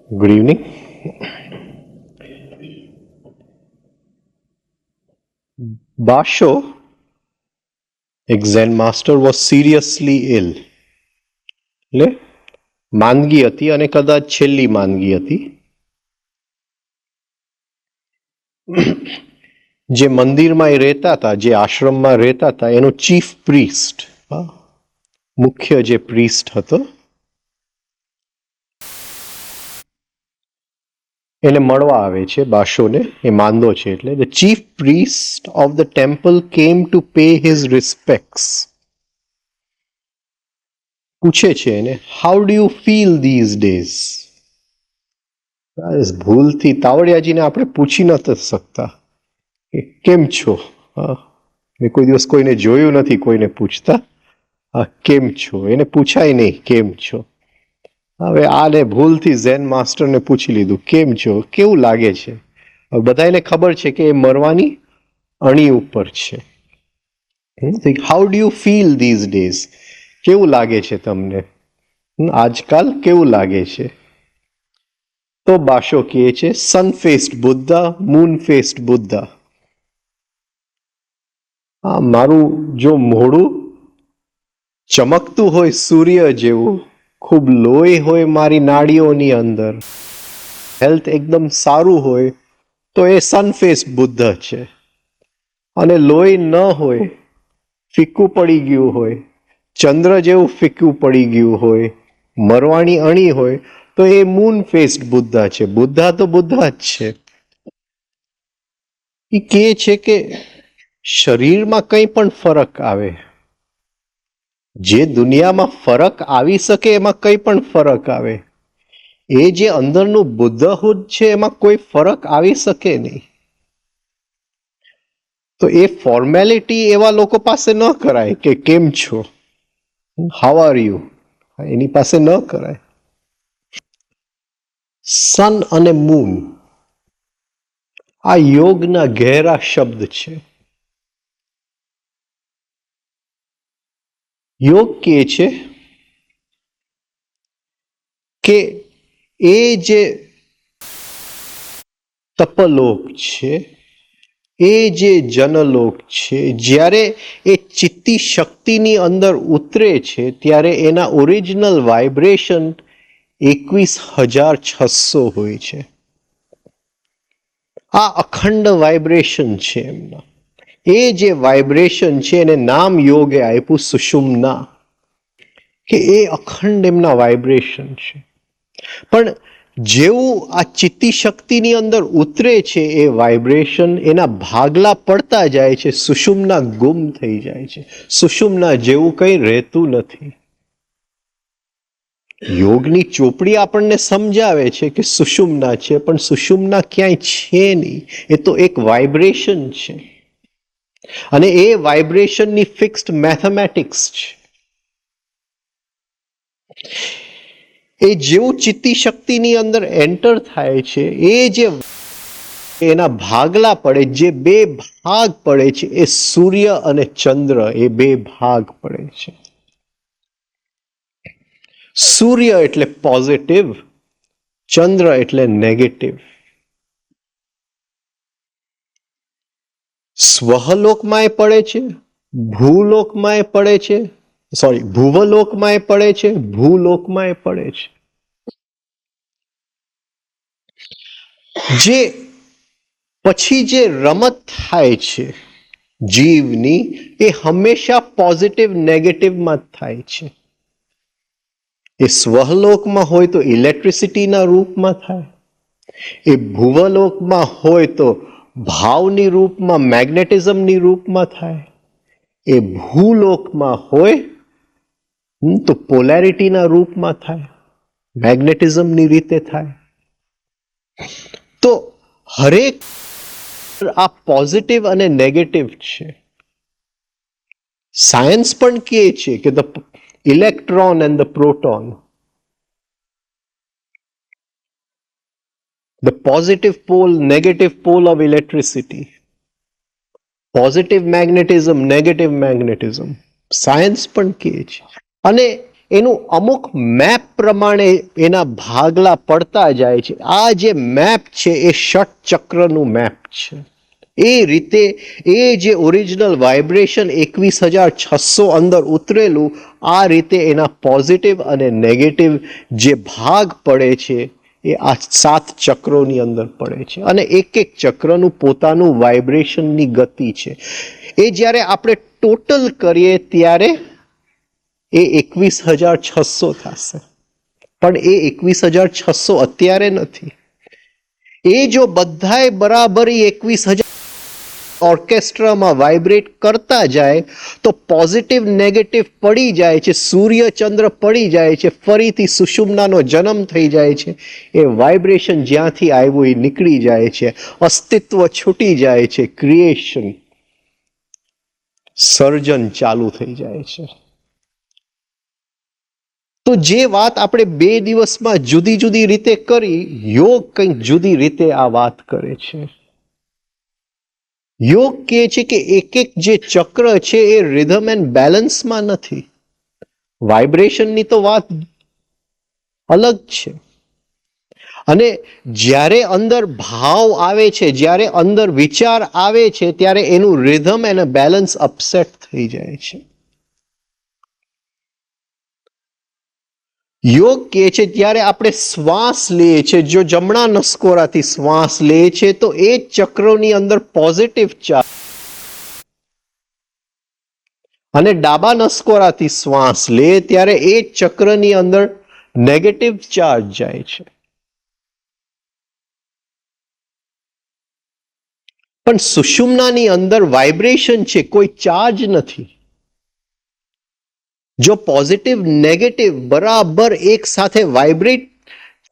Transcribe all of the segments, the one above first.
Good evening. Basho, એક Zen master, was seriously ઇલ. એટલે માંદગી હતી અને કદાચ છેલ્લી માંદગી હતી. જે મંદિરમાં એ રહેતા હતા, જે આશ્રમમાં રહેતા હતા, એનો ચીફ પ્રીસ્ટ, મુખ્ય જે પ્રીસ્ટ હતો, એને મળવા આવે છે બાશોને. એ માંદો છે એટલે the chief priest of the temple came to pay his respects. પૂછે છે એને, how do you feel these days? ભૂલથી તાવડિયાજીને આપણે પૂછી નથી શકતા કે કેમ છો. મેં કોઈ દિવસ કોઈને જોયું નથી કોઈને પૂછતા કેમ છો. એને પૂછાય નહીં કેમ છો. હવે આને ભૂલથી ઝેન માસ્ટરને પૂછી લીધું કેમ છો, કેવું લાગે છે. બધાને ખબર છે કે એ મરવાની અણી ઉપર છે. How do you feel these days? કેવું લાગે છે તમને આજકાલ, કેવું લાગે છે? તો બાશો કહે છે, સનફેસ્ડ બુદ્ધા, મૂનફેસ્ડ બુદ્ધા. મારું જો મોઢું ચમકતું હોય સૂર્ય જેવું, ખૂબ લોહી હોય મારી નાડીઓની અંદર, હેલ્થ એકદમ સારું હોય, તો એ સનફેસ્ડ બુદ્ધ છે. અને લોહી ન હોય, ફીકું પડી ગયું હોય, ચંદ્ર જેવું ફીકું પડી ગયું હોય, મરવાણી અણી હોય, તો એ મૂન ફેસ્ડ બુદ્ધા છે. બુદ્ધા તો બુદ્ધા જ છે. એ કહે છે કે શરીરમાં કંઈ પણ ફરક આવે, જે દુનિયામાં ફરક આવી શકે એમાં કંઈ પણ ફરક આવે, એ જે અંદરનું બુદ્ધહુદ છે એમાં કોઈ ફરક આવી શકે નહીં. તો એ ફોર્મેલિટી એવા લોકો પાસે ન કરાય કે કેમ છો, હાઉ આર યુ, એની પાસે ન કરાય. સન અને મૂન આ યોગના ગહેરા શબ્દ છે. યોગ કહે છે કે એ જે તપલોક છે, એ જે જનલોક છે, જ્યારે એ ચિત્તી શક્તિની અંદર ઉતરે છે ત્યારે એના ઓરિજિનલ વાઇબ્રેશન 21,600 હોય છે. આ અખંડ વાઇબ્રેશન છે એમના. એ જે વાઇબ્રેશન છે એને નામ યોગે આપ્યું સુષુમ્ના, કે એ અખંડ એમના વાઇબ્રેશન છે. પણ જેવું આ ચિત્તી શક્તિની અંદર ઉતરે છે એ વાઇબ્રેશન, એના ભાગલા પડતા જાય છે, સુષુમ્ના ગુમ થઈ જાય છે. સુષુમ્ના જેવું કંઈ રહેતું નથી. યોગની ચોપડી આપણને સમજાવે છે કે સુષુમ્ના છે, પણ સુષુમ્ના ક્યાંય છે નહીં. એ તો એક વાઇબ્રેશન છે અને એ વાઇબ્રેશનની ફિક્સ્ડ મેથેમેટિક્સ છે. એ જેવું ચિત્તી શક્તિની અંદર એન્ટર થાય છે, એ જે એના ભાગલા પડે, જે બે ભાગ પડે છે, એ સૂર્ય અને ચંદ્ર, એ બે ભાગ પડે છે. સૂર્ય એટલે પોઝિટિવ, ચંદ્ર એટલે નેગેટિવ. સ્વહલોકમાં એ પડે છે, ભૂલોકમાં એ પડે છે, ભુવલોકમાં એ પડે છે, ભૂલોકમાં એ પડે છે. જે પછી જે રમત થાય છે જીવની, એ હંમેશા પોઝિટિવ નેગેટિવમાં જ થાય છે. એ સ્વહલોકમાં હોય તો ઇલેક્ટ્રિસિટીના રૂપમાં થાય, એ ભુવલોકમાં હોય તો ભાવની રૂપમાં, મેગ્નેટિઝમની રૂપમાં થાય, એ ભૂલોકમાં હોય તો પોલેરિટીના રૂપમાં થાય. મેગ્નેટિઝમની રીતે થાય. તો હરેક આ પોઝિટિવ અને નેગેટિવ છે. સાયન્સ પણ કહે છે કે the electron and the proton, the positive pole, negative pole of electricity, positive magnetism, negative magnetism, science પણ કહે છે. અને એનું અમુક મેપ પ્રમાણે એના ભાગલા પડતા જાય છે. આ જે મેપ છે એ ષટ ચક્રનું મેપ છે. એ રીતે એ જે ઓરિજિનલ વાઇબ્રેશન 21,600 અંદર ઉતરેલું, આ રીતે એના પોઝિટિવ અને નેગેટિવ જે ભાગ પડે છે એ આ 7 ચક્રોની અંદર પડે છે. અને એક એક ચક્રનું પોતાનું વાઇબ્રેશનની ગતિ છે. એ જ્યારે આપણે ટોટલ કરીએ ત્યારે એ 21,600 થશે. પણ એ 21,600 અત્યારે નથી. એ જો બધાય બરાબર 21,000 ઓર્કેસ્ટ્રામાં વાઇબ્રેટ કરતા જાય તો પોઝિટિવ નેગેટિવ પડી જાય છે, સૂર્ય ચંદ્ર પડી જાય છે, ફરીથી સુષુમ્નાનો જન્મ થઈ જાય છે. એ વાઇબ્રેશન જ્યાંથી આવ્યું એ નીકળી જાય છે, અસ્તિત્વ છૂટી જાય છે, ક્રિએશન, સર્જન ચાલુ થઈ જાય છે. તો જે વાત આપણે 2 દિવસમાં જુદી જુદી રીતે કરી, યોગ કંઈક જુદી રીતે આ વાત કરે છે. યોગ કહે છે કે એક એક જે ચક્ર છે એ રિધમ એન્ડ બેલેન્સમાં નથી. વાઇબ્રેશનની તો વાત અલગ છે. અને જ્યારે અંદર ભાવ આવે છે, જ્યારે અંદર વિચાર આવે છે, ત્યારે એનું રિધમ અને બેલેન્સ અપસેટ થઈ જાય છે. યોગ કહે છે ત્યારે આપણે શ્વાસ લઈએ છીએ, જો જમણા નસકોરાથી શ્વાસ લે છે તો એ ચક્રોની અંદર પોઝિટિવ ચાર્જ, અને ડાબા નસકોરાથી શ્વાસ લે ત્યારે એ ચક્રની અંદર નેગેટિવ ચાર્જ જાય છે. પણ સુષુમ્નાની અંદર વાઇબ્રેશન છે, કોઈ ચાર્જ નથી. જો પોઝિટિવ નેગેટિવ બરાબર એક સાથે વાઇબ્રેટ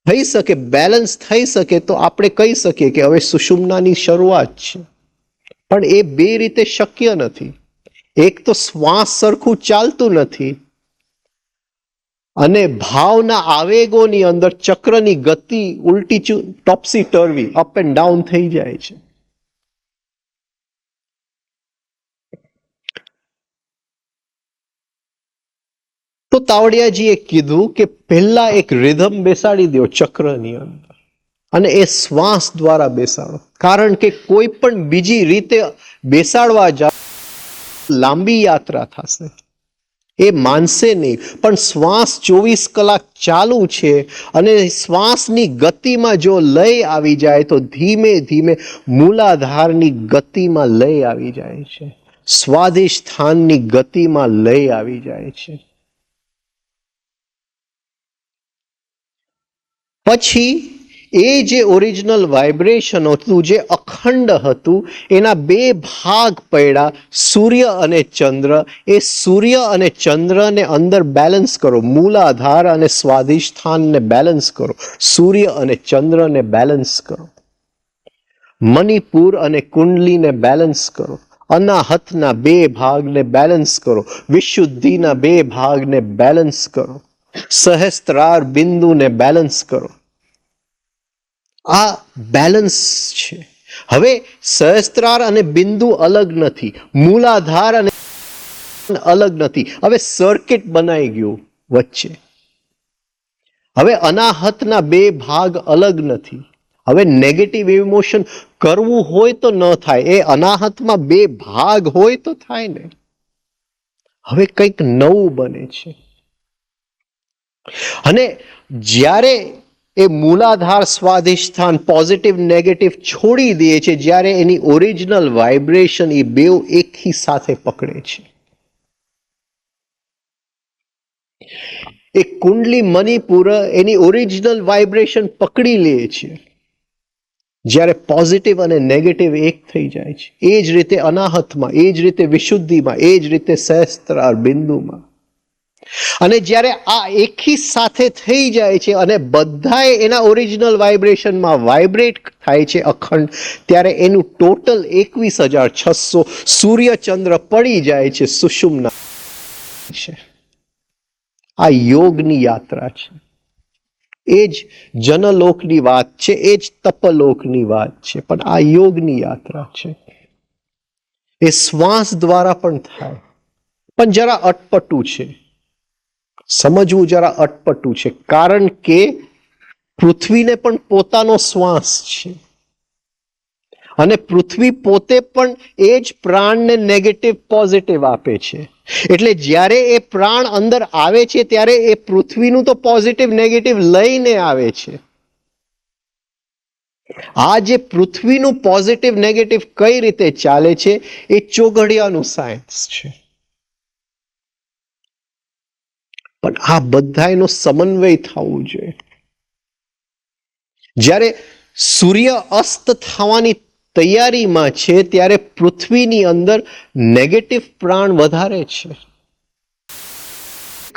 થઈ શકે, બેલેન્સ થઈ શકે, તો આપણે કહી શકીએ કે હવે સુષુમ્નાની શરૂઆત છે. પણ એ 2 રીતે શક્ય નથી. એક તો શ્વાસ સરખું ચાલતું નથી, અને ભાવના આવેગોની અંદર ચક્રની ગતિ ઉલટી ટોપસી ટર્વી, અપ એન્ડ ડાઉન થઈ જાય છે. તો તાવડિયાજીએ કીધું કે પહેલા એક રિધમ બેસાડી દો ચક્રની અંદર, અને એ શ્વાસ દ્વારા બેસાડો. કારણ કે કોઈ પણ બીજી રીતે બેસાડવા જાવ લાંબી યાત્રા થશે, એ માનશે નહીં. પણ શ્વાસ 24 કલાક ચાલુ છે, અને શ્વાસની ગતિમાં જો લય આવી જાય તો ધીમે ધીમે મૂલાધારની ગતિમાં લય આવી જાય છે, સ્વાધિષ્ઠાનની ગતિમાં લય આવી જાય છે. પછી એ જે ઓરિજિનલ વાઇબ્રેશન હતું, જે અખંડ હતું, એના 2 ભાગ પડ્યા, સૂર્ય અને ચંદ્ર. એ સૂર્ય અને ચંદ્રને અંદર બેલેન્સ કરો, મૂલાધાર અને સ્વાધિષ્ઠાનને બેલેન્સ કરો, સૂર્ય અને ચંદ્રને બેલેન્સ કરો. મણિપુર અને કુંડલીને બેલેન્સ કરો, અનાહતના 2 ભાગને બેલેન્સ કરો, વિશુદ્ધિના 2 ભાગને બેલેન્સ કરો, સહસ્ત્રાર બિંદુને બેલેન્સ કરો. આ બેલેન્સ છે. હવે સહસ્ત્રાર અને બિંદુ અલગ નથી, મૂલાધાર અને અલગ નથી. હવે સર્કિટ બનાવી ગયું વચ્ચે. હવે અનાહતના 2 ભાગ અલગ નથી. હવે નેગેટિવ ઇમોશન કરવું હોય તો ન થાય, એ અનાહતમાં 2 ભાગ હોય તો થાય ને. હવે કંઈક નવું બને છે. અને જ્યારે એ મૂલાધાર સ્વાધિષ્ઠાન પોઝિટિવ નેગેટિવ છોડી દે છે, જ્યારે એની ઓરિજિનલ વાઇબ્રેશન એ 2 એકી સાથે પકડે છે. એ કુંડલી મણિપુર એની ઓરિજિનલ વાઇબ્રેશન પકડી લે છે, જ્યારે પોઝિટિવ અને નેગેટિવ એક થઈ જાય છે. એ જ રીતે અનાહતમાં, એ જ રીતે વિશુદ્ધિમાં, એ જ રીતે સહસ્ત્રાર બિંદુમાં. અને જ્યારે આ એકી સાથે થઈ જાય છે અને બધાએ એના ઓરિજિનલ વાઇબ્રેશનમાં વાઇબ્રેટ થાય છે અખંડ, ત્યારે એનું ટોટલ 21,600 સૂર્યચંદ્ર પડી જાય છે સુષુમ્ના છે. આ યોગની યાત્રા છે. એ જ જનલોકની વાત છે, એ જ તપલોકની વાત છે, પણ આ યોગની યાત્રા છે. એ શ્વાસ દ્વારા પણ થાય, પણ જરા અટપટું છે, સમજવું જરા અટપટું છે, કારણ કે પૃથ્વીને પણ પોતાનો શ્વાસ છે અને પૃથ્વી પોતે પણ એ જ પ્રાણને નેગેટિવ પોઝિટિવ આપે છે. એટલે જ્યારે એ પ્રાણ અંદર આવે છે ત્યારે એ પૃથ્વીનું તો પોઝિટિવ નેગેટિવ લઈને આવે છે. આ જે પૃથ્વીનું પોઝિટિવ નેગેટિવ કઈ રીતે ચાલે છે એ ચોઘડિયાનું સાયન્સ છે. પણ આ બધાનો સમન્વય થવું જોઈએ. જ્યારે સૂર્ય અસ્ત થવાની તૈયારીમાં છે ત્યારે પૃથ્વીની અંદર નેગેટિવ પ્રાણ વધારે છે.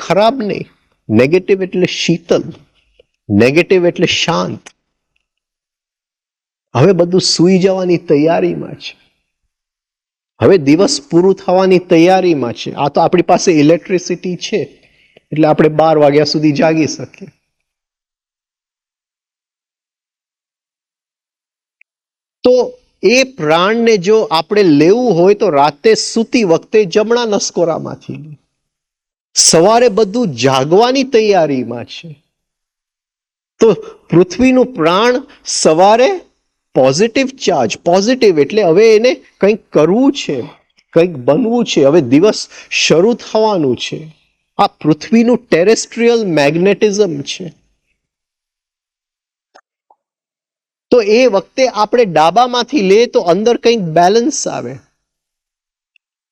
ખરાબ નહીં, નેગેટિવ એટલે શીતલ, નેગેટિવ એટલે શાંત. હવે બધું સૂઈ જવાની તૈયારીમાં છે, હવે દિવસ પૂરું થવાની તૈયારીમાં છે. આ તો આપણી પાસે ઇલેક્ટ્રિસિટી છે એટલે આપણે 12 વાગ્યા સુધી જાગી શકીએ. તો એ પ્રાણને જો આપણે લેવું હોય તો રાતે સૂતી વખતે જમણા નસકોરામાંથી, સવારે બધું જાગવાની તૈયારીમાં છે. તો પૃથ્વીનું પ્રાણ સવારે પોઝિટિવ ચાર્જ, પોઝિટિવ એટલે હવે એને કંઈક કરવું છે, કંઈક બનવું છે, હવે દિવસ શરૂ થવાનું છે. આ પૃથ્વીનું ટેરેસ્ટ્રીયલ મેગ્નેટિઝમ છે. તો એ વખતે આપણે ડાબામાંથી લઈએ તો અંદર કંઈક બેલેન્સ આવે.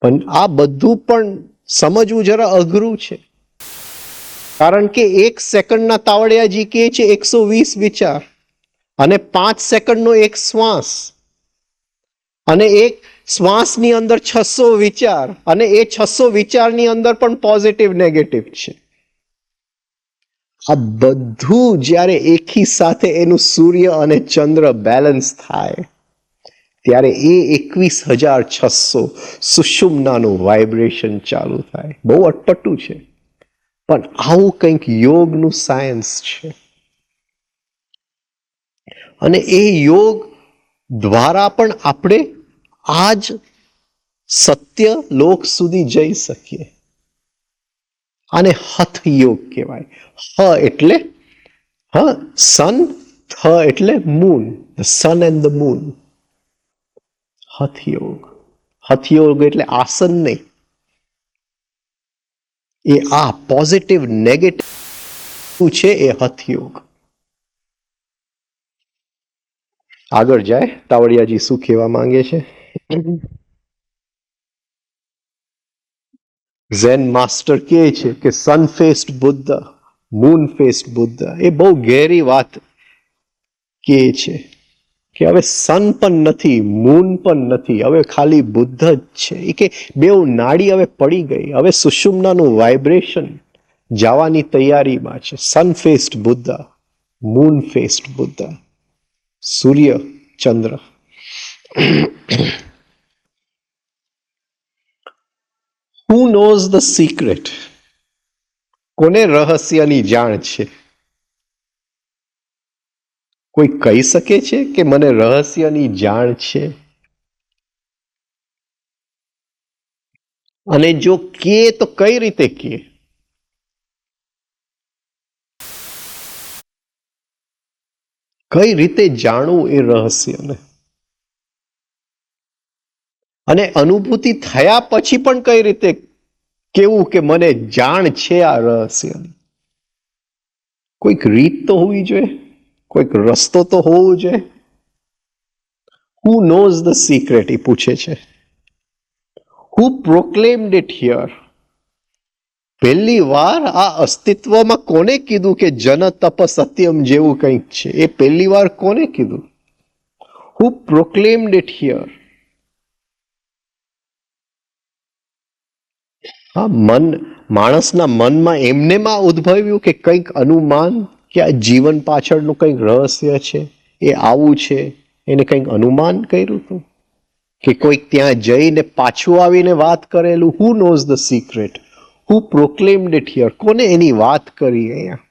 પણ આ બધું પણ સમજવું જરા અઘરું છે, કારણ કે 1 સેકન્ડના તાવડિયાજી કહે છે 120 વિચાર, અને 5 સેકન્ડનો એક શ્વાસ, અને એક શ્વાસની અંદર 600 વિચાર, અને એ 600 વિચારની અંદર પણ પોઝિટિવ નેગેટિવ છે. આ બધું જ્યારે એકી સાથે એનું સૂર્ય અને ચંદ્ર બેલેન્સ થાય ત્યારે એ 21,600 સુષુમ્નાનું વાઇબ્રેશન ચાલુ થાય. બહુ અટપટું છે, પણ આવું કંઈક યોગનું સાયન્સ છે. અને એ યોગ દ્વારા પણ આપણે આ જ સત્ય લોક સુધી જઈ શકીએ. આને હઠ યોગ કહેવાય. એટલે સન, થ એટલે moon, the sun and the moon. Hatha Yoga. Hatha યોગ એટલે આસન નહીં, એ આ પોઝિટિવ નેગેટિવ છે એ હઠ યોગ. આગળ જાય, તાવડિયાજી શું કહેવા માંગે છે. ઝેન માસ્ટર કહે છે કે sun faced Buddha, moon faced Buddha. એ બહુ ગહેરી વાત કહે છે કે હવે સન પણ નથી, મૂન પણ નથી, હવે ખાલી બુદ્ધ જ છે. એ કે બેઉ નાડી હવે પડી ગઈ, હવે સુષુમ્નાનું વાઇબ્રેશન જવાની તૈયારીમાં છે. Sun faced Buddha, moon faced Buddha, સૂર્ય ચંદ્ર. Who knows the secret? કોને રહસ્યની જાણ છે? કોઈ કહી શકે છે કે મને રહસ્યની જાણ છે? અને જો કે તો કઈ રીતે કે? કઈ રીતે જાણવું એ રહસ્યને? અને અનુભૂતિ થયા પછી પણ કઈ રીતે કેવું કે મને જાણ છે આ રહસ્યની? કોઈક રીત તો હોવી જોઈએ, કોઈક રસ્તો તો હોવો જોઈએ. Who knows the secret? એ પૂછે છે. Who proclaimed it here? પહેલી વાર આ અસ્તિત્વમાં કોને કીધું કે જન તપ સત્યમ જેવું કંઈક છે? એ પહેલી વાર કોને કીધું? Who proclaimed it here? હા, માણસના મનમાં એમનેમાં ઉદ્ભવ્યું કે કંઈક અનુમાન કે આ જીવન પાછળનું કંઈક રહસ્ય છે, એ આવું છે, એને કંઈક અનુમાન કર્યું હતું કે કોઈક ત્યાં જઈને પાછું આવીને વાત કરેલું. Who knows the secret, who proclaimed it here, કોને એની વાત કરી અહીંયા?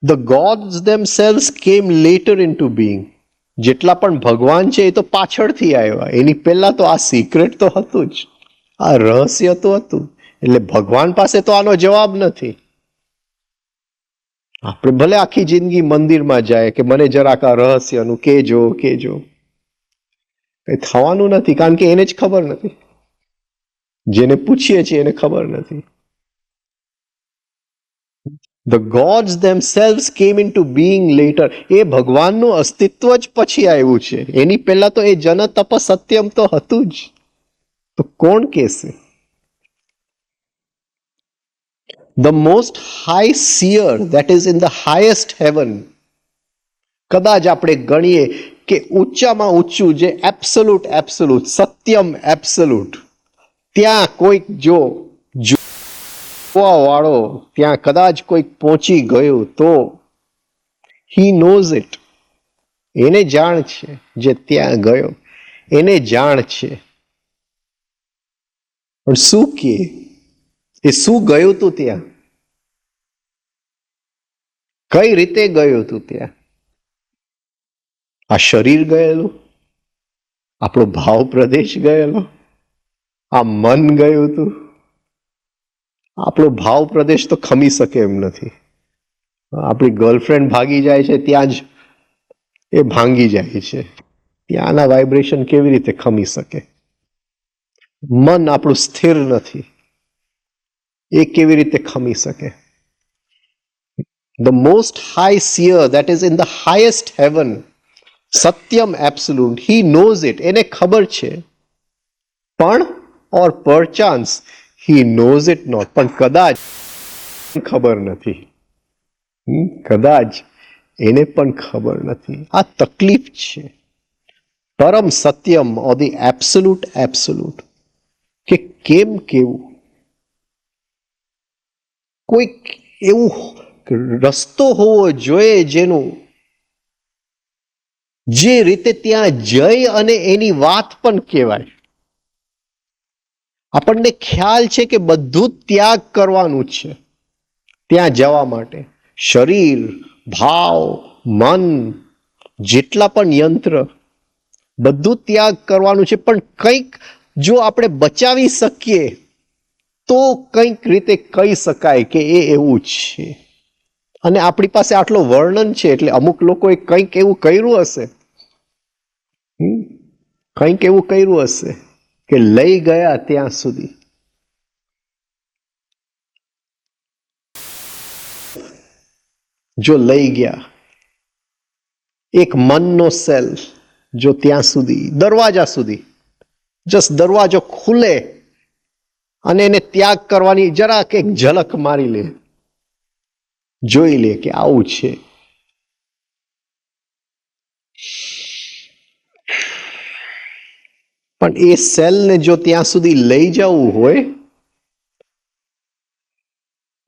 The gods themselves came later into being. જેટલા પણ ભગવાન છે એ તો પાછળથી આવ્યા, એની પહેલા તો આ સિક્રેટ તો હતું જ, આ રહસ્ય તો હતું. એટલે ભગવાન પાસે તો આનો જવાબ નથી. આપણે ભલે આખી જિંદગી મંદિરમાં જાય કે મને જરાક આ રહસ્યનું કેજો કેજો, કઈ થવાનું નથી, કારણ કે એને જ ખબર નથી. જેને પૂછીએ છીએ એને ખબર નથી. The gods themselves came into being later. એ ભગવાનનું અસ્તિત્વ જ પછી આવ્યું છે, એની પહેલા તો એ જન તપ સત્યમ તો હતું જ. તો કોણ કહેશે? The most high shear that is in the highest heaven. કદાચ આપણે ગણીએ કે ઊંચામાં ઊંચું જે એબ્સોલ્યુટ સત્યમ એબ્સોલ્યુટ, ત્યાં કોઈક જો વાળો ત્યાં કદાચ કોઈક પહોંચી ગયો તો હી નોઝ ઇટ, એને જાણ છે. જે ત્યાં ગયો એને જાણ છે. પણ શું કે એ શું ગયું તું ત્યાં, કઈ રીતે ગયું તું ત્યાં? આ શરીર ગયેલું, આપણો ભાવ પ્રદેશ ગયેલો, આ મન ગયું તું. આપણો ભાવ પ્રદેશ તો ખમી શકે એમ નથી. આપણી ગર્લફ્રેન્ડ ભાગી જાય છે ત્યાં જ એ ભાંગી જાય છે, ત્યાંના વાઇબ્રેશન કેવી રીતે ખમી શકે? મન આપણું સ્થિર નથી, એ કેવી રીતે ખમી શકે? The most high shear that is in the highest heaven, Satyam absolute, he knows it, એને ખબર છે. પણ ઓર પરચાન્સ હી નોઝ ઇટ નોટ, પણ કદાચ ખબર નથી. કદાચ એને પણ ખબર નથી. આ તકલીફ છે. પરમ સત્યમ ઓર ધી એબ્સોલ્યુટ કે કેમ કેવું? કોઈક એવું રસ્તો હોવો જોઈએ જેનું જે રીતે ત્યાં જઈ અને એની વાત પણ કહેવાય. આપણને ખ્યાલ છે કે બધું ત્યાગ કરવાનું છે ત્યાં જવા માટે. શરીર, ભાવ, મન, જેટલા પણ યંત્ર, બધું ત્યાગ કરવાનું છે. પણ કંઈક જો આપણે બચાવી શકીએ તો કંઈક રીતે કહી શકાય કે એ એવું છે. અને આપણી પાસે આટલો વર્ણન છે એટલે અમુક લોકોએ કંઈક એવું કર્યું હશે, કંઈક એવું કર્યું હશે કે લઈ ગયા ત્યાં સુધી. જો લઈ ગયા એક મનનો સેલ, જો ત્યાં સુધી દરવાજા સુધી, જસ્ટ દરવાજો ખુલે અને એને ત્યાગ કરવાની જરાક એક ઝલક મારી લે, જોઈ લે કે આવું છે. પણ એ સેલને જો ત્યાં સુધી લઈ જવું હોય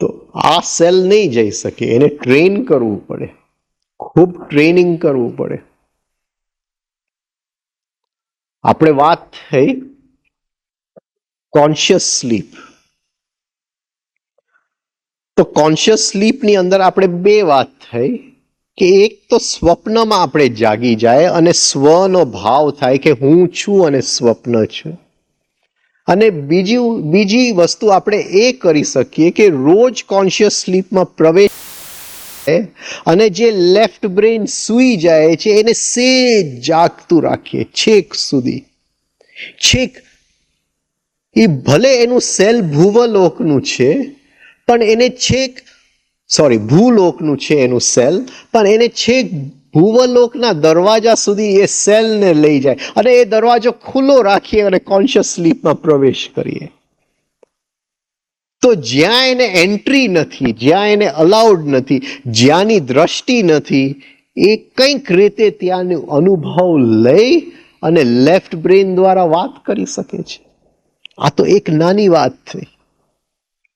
તો આ સેલ નહીં જઈ શકે, એને ટ્રેન કરવું પડે, ખૂબ ટ્રેનિંગ કરવું પડે. આપણે વાત થઈ કોન્શિયસ સ્લીપ. તો કોન્શિયસ સ્લીપની અંદર આપણે બે વાત થઈ કે એક તો સ્વપ્નમાં આપણે જાગી જાય અને સ્વનો ભાવ થાય કે હું છું અને સ્વપ્ન છે. અને બીજી વસ્તુ આપણે એ કરી શકીએ કે રોજ કોન્શિયસ સ્લીપમાં પ્રવેશ અને જે લેફ્ટ બ્રેન સૂઈ જાય છે એને સેજ જાગતું રાખીએ છેક સુધી. છેક એ ભલે એનું સેલ ભૂવલોકનું છે પણ એને છેક ભૂલોકનું છે એનું સેલ, પણ એને છેક ભૂવલોકના દરવાજા સુધી એ સેલને લઈ જાય અને એ દરવાજો ખુલ્લો રાખીએ અને કોન્શિયસ સ્લીપમાં પ્રવેશ કરીએ. તો જ્યાં એને એન્ટ્રી નથી, જ્યાં એને અલાઉડ નથી, જ્યાંની દ્રષ્ટિ નથી, એ કંઈક રીતે ત્યાંનો અનુભવ લઈ અને લેફ્ટ બ્રેન દ્વારા વાત કરી શકે છે. આ તો એક નાની વાત થઈ,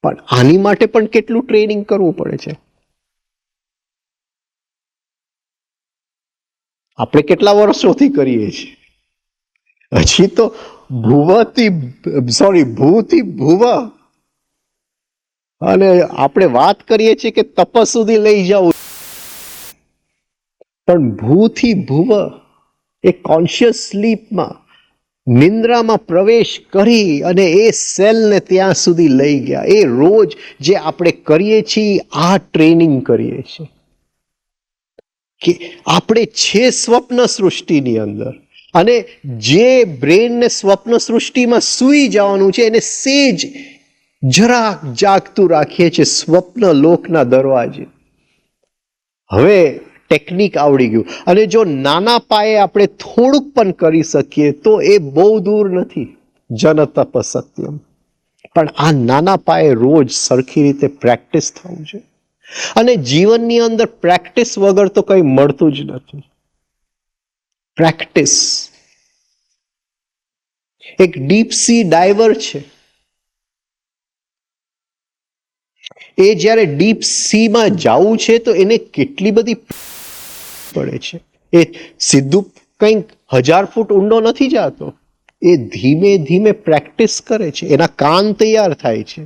પણ આની માટે પણ કેટલું ટ્રેનિંગ કરવું પડે છે. આપણે કેટલા વર્ષોથી કરીએ છીએ. હજી તો ભૂથી ભુવ, અને આપણે વાત કરીએ છીએ કે તપસ સુધી લઈ જવું, પણ ભૂથી ભુવ એ કોન્શિયસ સ્લીપમાં, નિંદ્રામાં પ્રવેશ કરી અને એ સેલને ત્યાં સુધી લઈ ગયા. એ રોજ જે આપણે કરીએ છીએ આ ટ્રેનિંગ કરીએ છીએ કે આપણે છે સ્વપ્ન સૃષ્ટિની અંદર, અને જે બ્રેનને સ્વપ્ન સૃષ્ટિમાં સૂઈ જવાનું છે એને સેજ જરાક જાગતું રાખીએ છીએ સ્વપ્ન લોકના દરવાજે. હવે ટેકનિક આવડી ગયું, અને જો નાના પાયે આપણે થોડુંક પણ કરી શકીએ તો એ બહુ દૂર નથી. જન તપ સત્યમ. પણ આ નાના પાયે રોજ સરખી રીતે પ્રેક્ટિસ થવું છે, અને જીવનની અંદર પ્રેક્ટિસ વગર તો કંઈ મળતું જ નથી. પ્રેક્ટિસ. એક ડીપ સી ડાઈવર છે, એ જ્યારે ડીપ સીમાં જવું છે તો એને કેટલી બધી પડે છે. એ સીધું કંઈક 1000 ફૂટ ઊંડો નથી જતો. એ ધીમે ધીમે પ્રેક્ટિસ કરે છે. એના કાન તૈયાર થાય છે,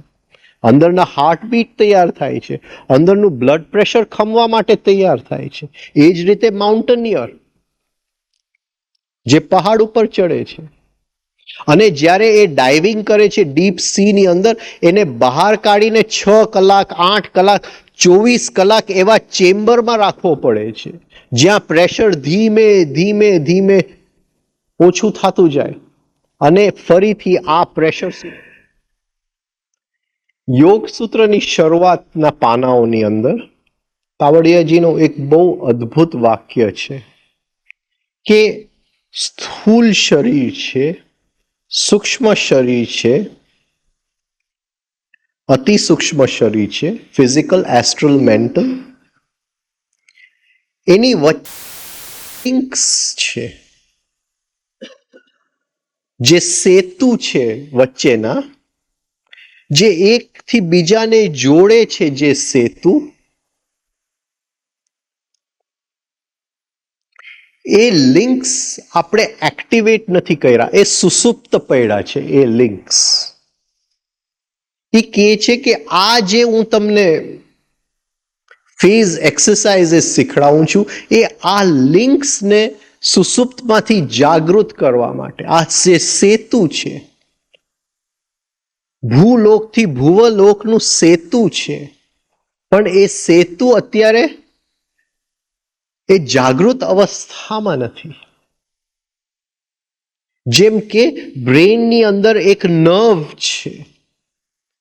અંદરના હાર્ટબીટ તૈયાર થાય છે, અંદરનું બ્લડ પ્રેશર ખમવા માટે તૈયાર થાય છે. એ જ રીતે માઉન્ટેનિયર જે પહાડ ઉપર ચડે છે, અને જ્યારે એ ડાઇવિંગ કરે છે ડીપ સીની અંદર, એને બહાર કાઢીને 6 કલાક 8 કલાક 24 કલાક એવા ચેમ્બરમાં રાખવો પડે છે, જ્યાં પ્રેશર ધીમે ધીમે ધીમે ઓછું થતું જાય, અને ફરીથી આ પ્રેશર. યોગ સૂત્રની શરૂઆતના પાનાઓની અંદર કાવડિયાજીનું એક બહુ અદ્ભુત વાક્ય છે કે સ્થૂલ શરીર છે, સૂક્ષ્મ શરીર છે, અતિ સૂક્ષ્મ શરીર છે, ફિઝિકલ, એસ્ટ્રલ, મેન્ટલ, એની વચ્ચે છે જે સેતુ છે વચ્ચેના, જે એકથી બીજાને જોડે છે, જે સેતુ, એ લિંક્સ આપણે એક્ટિવેટ નથી કર્યા, એ સુસુપ્ત પડ્યા છે. એ લિંક્સ એ કહે છે કે આ જે હું તમને ફેઝ એક્સરસાઇઝીસ શીખડાવું છું, એ આ લિંક્સને સુસુપ્તમાંથી જાગૃત કરવા માટે આ સેતુ છે. ભૂલોકથી ભુવલોકનું સેતુ છે, પણ એ સેતુ અત્યારે એ જાગૃત અવસ્થામાં નથી. જેમ કે બ્રેનની અંદર એક નર્વ છે,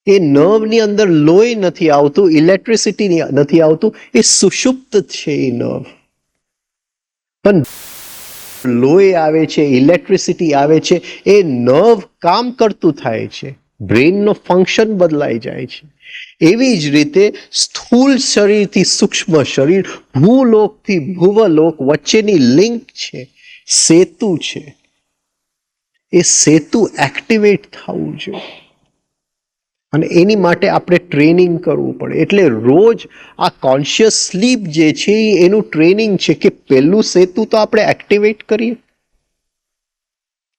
એ નર્વની અંદર લોહી નથી આવતું, ઇલેક્ટ્રિસિટી નથી આવતું, એ સુષુપ્ત છે. એ નર્વ પણ લોહી આવે છે, ઇલેક્ટ્રિસિટી આવે છે, એ નર્વ કામ કરતું થાય છે, બ્રેનનો ફંક્શન બદલાઈ જાય છે. એવી જ રીતે સ્થૂલ શરીરથી સૂક્ષ્મ શરીર, ભૂલોકથી ભુવલોક વચ્ચેની લિંક છે, સેતુ છે. એ સેતુ એક્ટિવેટ થવું જોઈએ, અને એની માટે આપણે ટ્રેનિંગ કરવું પડે. એટલે રોજ આ કોન્શિયસ સ્લીપ જે છે એનું ટ્રેનિંગ છે કે પહેલું સેતુ તો આપણે એક્ટિવેટ કરીએ.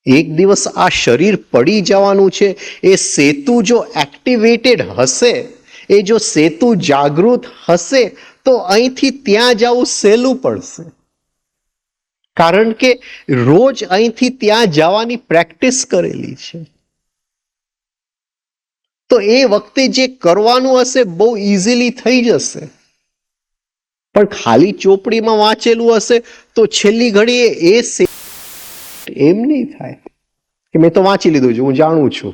એક દિવસ આ શરીર પડી જવાનું છે, એ સેતુ જો એક્ટિવેટેડ હશે, એ જો સેતુ જાગૃત હશે, તો અહીંથી ત્યાં જવું સહેલું પડશે, કારણ કે રોજ અહીંથી ત્યાં જવાની પ્રેક્ટિસ કરેલી છે. તો એ વખતે જે કરવાનું હશે બહુ ઇઝીલી થઈ જશે. પણ ખાલી ચોપડીમાં વાંચેલું હશે તો છેલ્લી ઘડીએ એ એમ નહીં થાય કે મેં તો વાંચી લીધું છે, હું જાણું છું.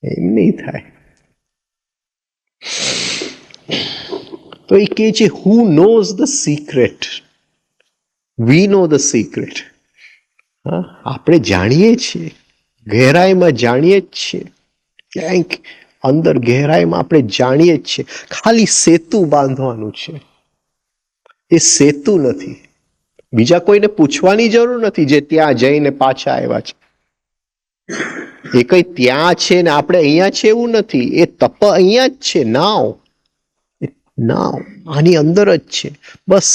એમ નહીં થાય. તો એ કહે છે, who knows the secret? We know the secret. આપણે જાણીએ છીએ, ગહેરાઈમાં જાણીએ જ છીએ, ક્યાંક અંદર ગહેરાઈમાં આપણે જાણીએ જ છીએ, ખાલી સેતુ બાંધવાનું છે. એ સેતુ નથી. બીજા કોઈને પૂછવાની જરૂર નથી જે ત્યાં જઈને પાછા આવ્યા છે. એ કઈ ત્યાં છે ને આપણે અહીંયા છે એવું નથી. એ તપ અહીંયા જ છે. નાવ આની અંદર જ છે. બસ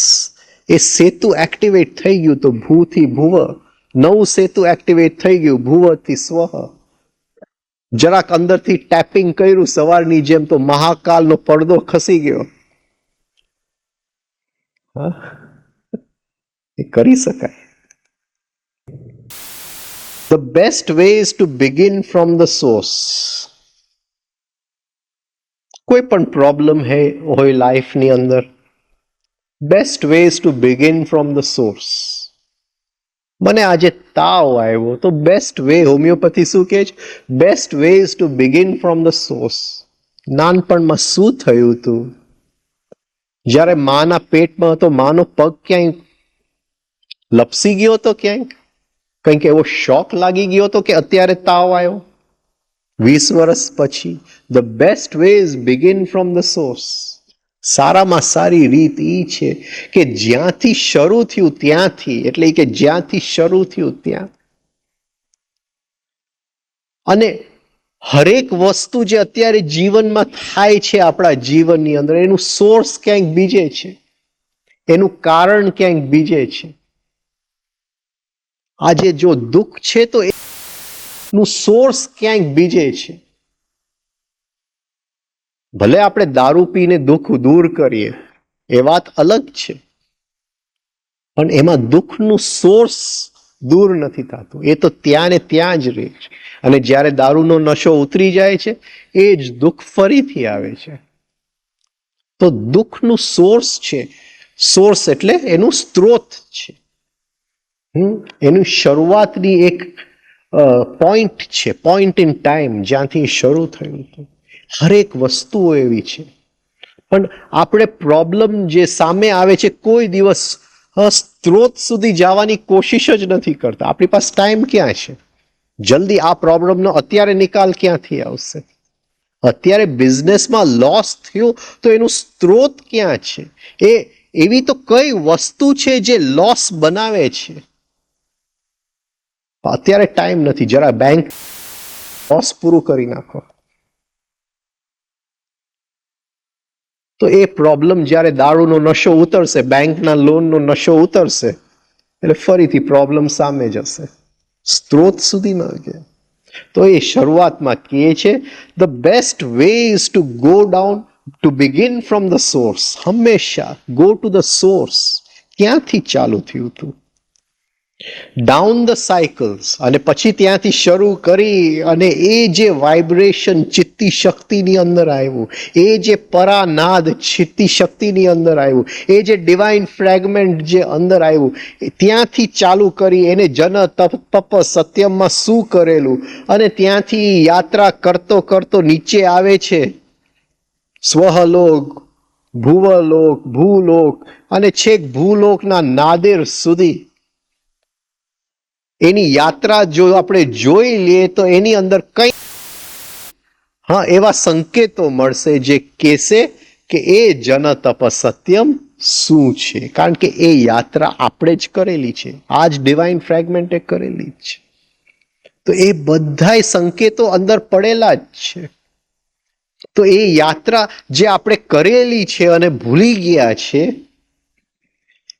એ સેતુ એક્ટિવેટ થઈ ગયું તો ભૂથી ભુવ, નવું સેતુ એક્ટિવેટ થઈ ગયું ભુવથી સ્વહ. જરાક અંદરથી ટેપિંગ કર્યું સવારની જેમ તો મહાકાલનો પડદો ખસી ગયો. એ કરી શકાય. The best way is to begin from the source. કોઈ પણ પ્રોબ્લેમ હોય લાઈફની અંદર, best way is two begin from the source. મને આજે તાવ આવ્યો તો બેસ્ટ વે, હોમિયોપેથી શું કહે છે? Best way is two begin from the source. નાનપણમાં શું થયું હતું? જ્યારે માના પેટમાં હતો, માનો પગ ક્યાંય લપસી ગયો હતો, ક્યાંક કંઈક એવો શોક લાગી ગયો હતો કે અત્યારે તાવ આવ્યો? 20 વર્ષ પછી the best way is begin from the source. સારામાં સારી રીત એ છે કે જ્યાંથી શરૂ થયું ત્યાંથી, એટલે કે જ્યાંથી શરૂ થયું ત્યાં. અને હરેક વસ્તુ જે અત્યારે જીવનમાં થાય છે આપણા જીવનની અંદર, એનું સોર્સ ક્યાંક બીજે છે, એનું કારણ ક્યાંક બીજે છે. આજે જો દુઃખ છે તો એનું સોર્સ ક્યાંક બીજે છે. ભલે આપણે દારૂ પીને દુઃખ દૂર કરીએ એ વાત અલગ છે, પણ એમાં દુઃખનું સોર્સ દૂર નથી થતું. એ તો ત્યાં ને ત્યાં જ રહે છે. અને જ્યારે દારૂનો નશો ઉતરી જાય છે એ જ દુઃખ ફરીથી આવે છે. તો દુઃખનું સોર્સ છે. સોર્સ એટલે એનું સ્ત્રોત છે, એનું શરૂઆતની એક પોઈન્ટ છે, પોઈન્ટ ઇન ટાઈમ જ્યાંથી શરૂ થયું હતું. હરેક વસ્તુઓ એવી છે. પણ આપણે પ્રોબ્લેમ જે સામે આવે છે કોઈ દિવસ સ્ત્રોત સુધી જવાની કોશિશ જ નથી કરતા. આપણી પાસે ટાઈમ ક્યાં છે? જલ્દી આ પ્રોબ્લેમનો અત્યારે નિકાલ ક્યાંથી આવશે? અત્યારે બિઝનેસમાં લોસ થયું તો એનું સ્ત્રોત ક્યાં છે? એ એવી તો કઈ વસ્તુ છે જે લોસ બનાવે છે? અત્યારે ટાઈમ નથી. જરા બેંક લોસ પૂરું કરી નાખો તો એ પ્રોબ્લેમ જ્યારે દારૂનો નશો ઉતરશે, બેંકના લોનનો નશો ઉતરશે, એટલે ફરીથી પ્રોબ્લેમ સામે જશે, સ્ત્રોત સુધી ન ગયા. તો એ શરૂઆતમાં કહે છે the best way is to go down, two begin from the source. હંમેશા ગો ટુ ધ સોર્સ. ક્યાંથી ચાલુ થયું હતું? Down the cycles. અને પછી ત્યાંથી શરૂ કરી અને એ જે વાઇબ્રેશન ચિત્તી શક્તિની અંદર આવ્યું, એ જે પરાનાદ ચિત્તી શક્તિની અંદર આવ્યું, એ જે ડિવાઇન ફ્રેગમેન્ટ જે અંદર આવ્યું, ત્યાંથી ચાલુ કરી એને જન તપ સત્યમમાં શું કરેલું, અને ત્યાંથી યાત્રા કરતો કરતો નીચે આવે છે સ્વહલોક, ભુવલોક, ભૂલોક, અને છેક ભૂલોકના નાદેર સુધી. એની યાત્રા જો આપણે જોઈ લઈએ તો એની અંદર કઈ એવા સંકેતો મળશે જે કહેશે કે એ જન તપ સત્યમ શું છે. કારણ કે એ યાત્રા આપણે જ કરેલી છે, આ જ ડિવાઇન ફ્રેગમેન્ટે કરેલી છે. તો એ બધાય સંકેતો અંદર પડેલા જ છે. તો એ યાત્રા જે આપણે કરેલી છે અને ભૂલી ગયા છે,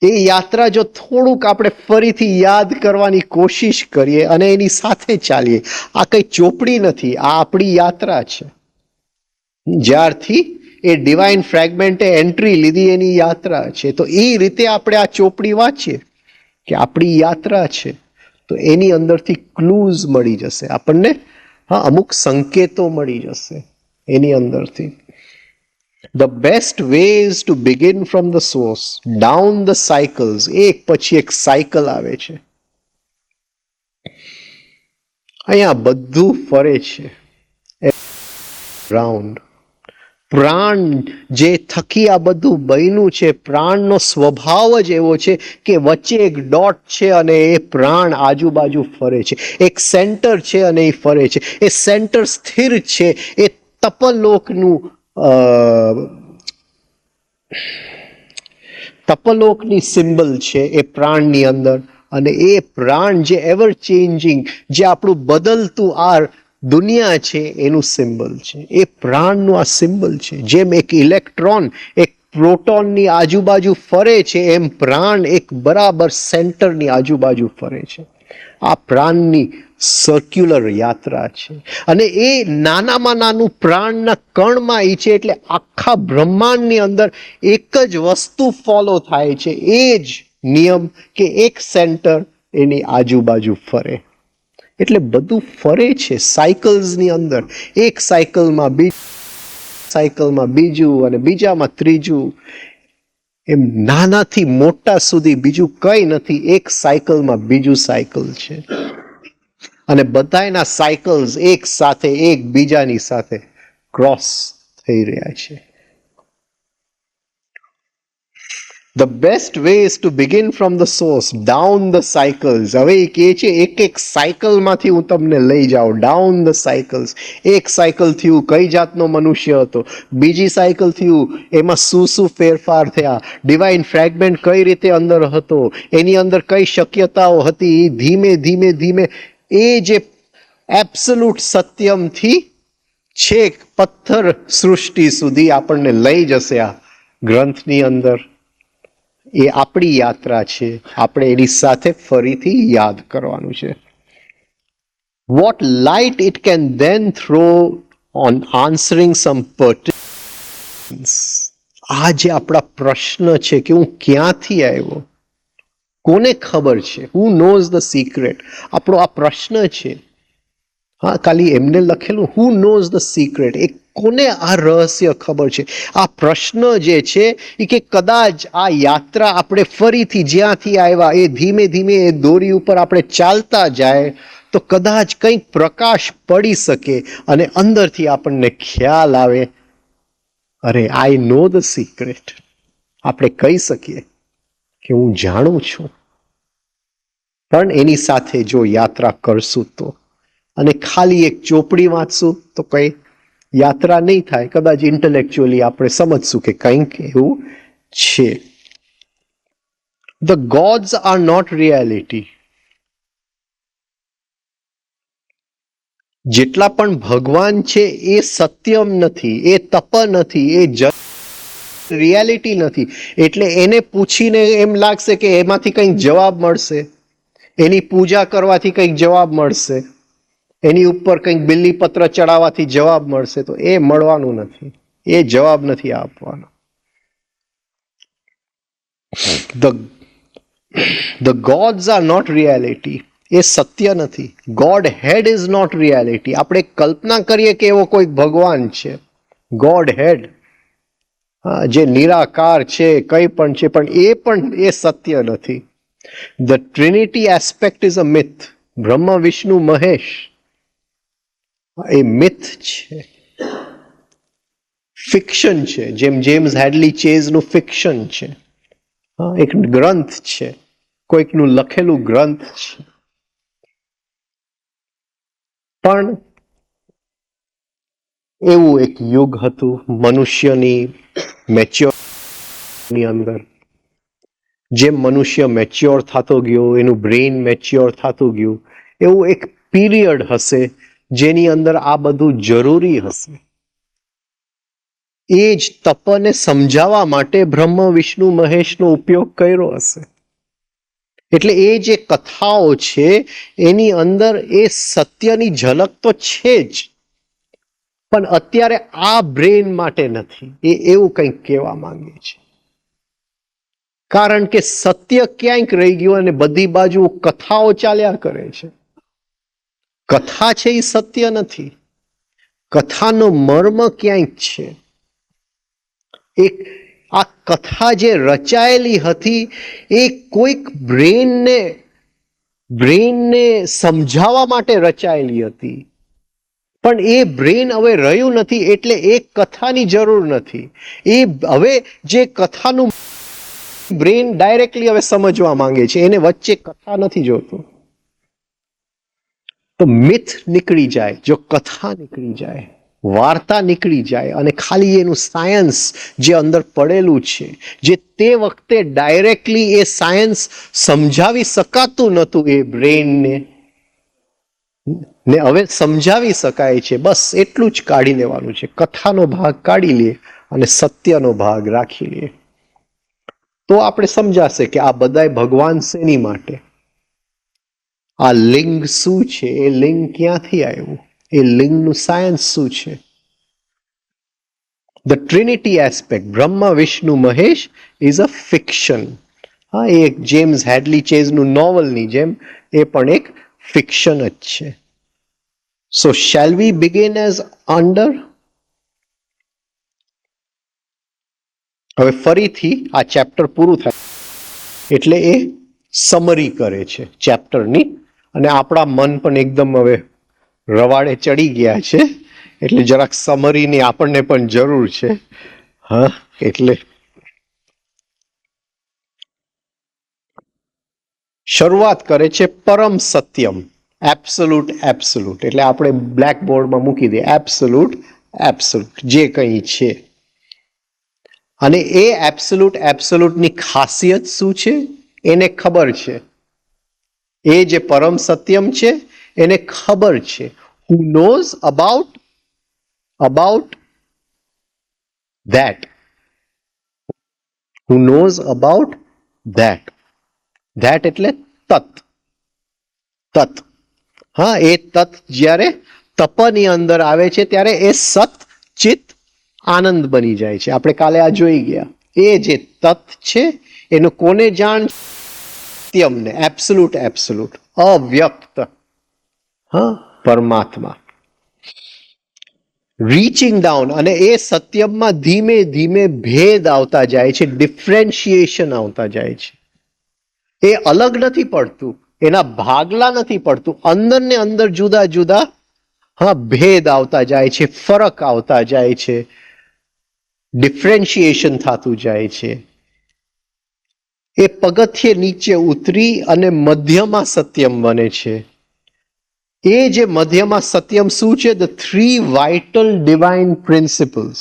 એ યાત્રા જો થોડુંક આપણે ફરીથી યાદ કરવાની કોશિશ કરીએ અને એની સાથે ચાલીએ. આ કઈ ચોપડી નથી, આ આપણી યાત્રા છે. જ્યારથી એ ડિવાઇન ફ્રેગમેન્ટે એન્ટ્રી લીધી એની યાત્રા છે. તો એ રીતે આપણે આ ચોપડી વાંચીએ કે આપણી યાત્રા છે, તો એની અંદરથી ક્લૂઝ મળી જશે આપણને. અમુક સંકેતો મળી જશે એની અંદરથી. The best way is to begin from the source, down the cycles. એક પછી એક સાયકલ આવે છે. અહીંયા બધું ફરે છે રાઉન્ડ. પ્રાણ જે થકી આ બધું બન્યું છે, પ્રાણનો સ્વભાવ જ એવો છે કે વચ્ચે એક ડોટ છે અને એ પ્રાણ આજુબાજુ ફરે છે. એક સેન્ટર છે અને એ ફરે છે. એ સેન્ટર સ્થિર છે. એ તપલોકનું તપલોકની સિમ્બલ છે એ પ્રાણની અંદર, અને એ પ્રાણ જે એવર ચેન્જિંગ, જે આપણું બદલતું આ દુનિયા છે એનું સિમ્બલ છે. એ પ્રાણનું આ સિમ્બલ છે. જેમ એક ઇલેક્ટ્રોન એક પ્રોટોનની આજુબાજુ ફરે છે, એમ પ્રાણ એક બરાબર સેન્ટરની આજુબાજુ ફરે છે. આ પ્રાણની સર્ક્યુલર યાત્રા છે. અને એ નાનામાં નાનું પ્રાણના કણમાં એ છે, એટલે આખા બ્રહ્માંડની અંદર એક જ વસ્તુ ફોલો થાય છે. એ જ નિયમ કે એક સેન્ટર એની આજુબાજુ ફરે. એટલે બધું ફરે છે સાયકલ્સની અંદર. એક સાયકલમાં બીજું અને બીજામાં ત્રીજું, એમ નાનાથી મોટા સુધી બીજું કંઈ નથી. એક સાયકલમાં બીજું સાયકલ છે, અને બધાના સાયકલ્સ એક સાથે એકબીજાની સાથે ક્રોસ થઈ રહ્યા છે. The best way is to begin from the source, down the cycles. હવે એ કહે છે એક એક સાયકલમાંથી હું તમને લઈ જાઉં, ડાઉન ધ સાયકલ્સ. એક સાયકલ થયું કઈ જાતનો મનુષ્ય હતો, બીજી સાયકલ થયું એમાં શું શું ફેરફાર થયા, ડિવાઇન ફ્રેગમેન્ટ કઈ રીતે અંદર હતો, એની અંદર કઈ શક્યતાઓ હતી. ધીમે ધીમે ધીમે એ જે એબ્સોલ્યુટ સત્યમથી છેક પથ્થર સૃષ્ટિ સુધી આપણને લઈ જશે આ ગ્રંથની અંદર. એ આપણી યાત્રા છે, આપણે એની સાથે ફરીથી યાદ કરવાનું છે. What light it can then throw on answering some pertinence. આ જે આપણા પ્રશ્ન છે કે હું ક્યાંથી આવ્યો, કોને ખબર છે, હુ નોઝ ધ સિક્રેટ, આપણો આ પ્રશ્ન છે. હા, ખાલી એમને લખેલું હુ નોઝ ધ સિક્રેટ, એ કોને આ રહસ્ય ખબર છે. આ પ્રશ્ન જે છે એ કે કદાચ આ યાત્રા આપણે ફરીથી જ્યાંથી આવ્યા એ ધીમે ધીમે એ દોરી ઉપર આપણે ચાલતા જાય તો કદાચ કંઈક પ્રકાશ પડી શકે અને અંદરથી આપણને ખ્યાલ આવે, અરે આઈ નો ધ સિક્રેટ. આપણે કહી શકીએ કે હું જાણું છું. પણ એની સાથે જો યાત્રા કરશું તો, અને ખાલી એક ચોપડી વાંચશું તો કઈ યાત્રા નહીં થાય. કદાચ ઇન્ટેલેક્ચ્યુઅલી આપણે સમજશું કે કંઈક એવું છે. The gods are not reality. જેટલા પણ ભગવાન છે એ સત્યમ નથી, એ તપ નથી, એ રિયાલિટી નથી. એટલે એને પૂછીને એમ લાગશે કે એમાંથી કંઈક જવાબ મળશે, એની પૂજા કરવાથી કંઈક જવાબ મળશે, એની ઉપર કંઈક બિલ્લીપત્ર ચડાવવાથી જવાબ મળશે, તો એ મળવાનું નથી. એ જવાબ નથી આપવાનો. The gods are not reality. એ સત્ય નથી. Godhead is not reality. આપણે કલ્પના કરીએ કે એવો કોઈ ભગવાન છે, ગોડ હેડ, જે નિરાકાર છે, કંઈ પણ છે, પણ એ સત્ય નથી. The trinity aspect is a myth. બ્રહ્મ વિષ્ણુ મહેશ એ મિથ છે, ફિક્શન છે. જેમ જેમ્સ હેડલી ચેઝનું ફિક્શન છે, એક ગ્રંથ છે, કોઈકનું લખેલું ગ્રંથ છે. પણ એવું એક યુગ હતું મનુષ્યની મેચ્યોરની અંદર. જેમ મનુષ્ય મેચ્યોર થતો ગયો, એનું બ્રેઇન મેચ્યોર થતું ગયું, એવું એક પીરિયડ હશે જેની અંદર આ બધું જરૂરી હશે. એ જ તપને સમજાવવા માટે બ્રહ્મ વિષ્ણુ મહેશનો ઉપયોગ કર્યો હશે. એટલે એ જે કથાઓ છે એની અંદર એ સત્યની ઝલક તો છે જ, પણ અત્યારે આ બ્રેન માટે નથી. એ એવું કંઈક કહેવા માંગે છે. કારણ કે સત્ય ક્યાંક રહી ગયું અને બધી બાજુ કથાઓ ચાલ્યા કરે છે. કથા છે એ સત્ય નથી. કથાનો મર્મ ક્યાંક છે. એક આ કથા જે રચાયેલી હતી એ કોઈક બ્રેનને સમજાવવા માટે રચાયેલી હતી, પણ એ બ્રેન હવે રહ્યું નથી. એટલે એ કથાની જરૂર નથી. એ હવે જે કથાનું બ્રેન ડાયરેક્ટલી હવે સમજવા માંગે છે, એને વચ્ચે કથા નથી જોતું. તો મિથ નીકળી જાય જો કથા નીકળી જાય. વાર્તા નીકળી જાય અને ખાલી એનું સાયન્સ જે અંદર પડેલું છે, જે તે વખતે ડાયરેક્ટલી એ સાયન્સ સમજાવી શકાતું નહોતું એ બ્રેઇનને, ને હવે સમજાવી શકાય છે. બસ એટલું જ કાઢી લેવાનું છે. કથાનો ભાગ કાઢી લે અને સત્યનો ભાગ રાખી લે, તો આપણે સમજાશે કે આ બધાય ભગવાન શેની માટે, આ લિંગ શું છે, એ લિંગ ક્યાંથી આવ્યું, એ લિંગનું સાયન્સ શું છે. The trinity aspect, Brahma Vishnu Mahesh is a fiction. હા, એ એક જેમ્સ હેડલી ચેઝનું નોવલની જેમ એ પણ એક ફિક્શન જ છે. So shall we begin as under. હવે ફરીથી આ ચેપ્ટર પૂરું થાય એટલે એ સમરી કરે છે ચેપ્ટરની, અને આપણા મન પણ એકદમ હવે રવાડે ચડી ગયા છે, એટલે જરાક સમરીની આપણને પણ જરૂર છે. હા, એટલે શરૂઆત કરે છે પરમ સત્યમ, એબ્સોલ્યુટ. એબ્સોલ્યુટ એટલે આપણે બ્લેકબોર્ડમાં મૂકી દઈએ એબ્સોલ્યુટ. એબ્સોલ્યુટ જે કંઈ છે, અને એ એબ્સોલ્યુટ એબ્સોલ્યુટની ખાસિયત શું છે એને ખબર છે. એ જે પરમ સત્યમ છે એને ખબર છે. Who knows about that, who knows about that. that એટલે તત. હા, એ તત જ્યારે તપની અંદર આવે છે ત્યારે એ સત ચિત આનંદ બની જાય છે. આપણે કાલે આ જોઈ ગયા. એ જે તત છે એનું કોને જાણ? સત્યમને, એબ્સોલ્યુટ. એબ્સોલ્યુટ અવ્યક્ત, હા, પરમાત્મા. રીચિંગ ડાઉન, અને એ સત્યમમાં ધીમે ધીમે ભેદ આવતા જાય છે, ડિફરન્શિએશન આવતા જાય છે. એ અલગ નથી પડતું, એના ભાગલા નથી પડતું, અંદર ને અંદર જુદા જુદા, હા, ભેદ આવતા જાય છે, ફરક આવતા જાય છે, ડિફરન્શિએશન થતું જાય છે. એ પગથિયે નીચે ઉતરી અને મધ્યમાં સત્યમ બને છે. એ જે મધ્યમાં સત્યમ શું છે? The three vital divine principles.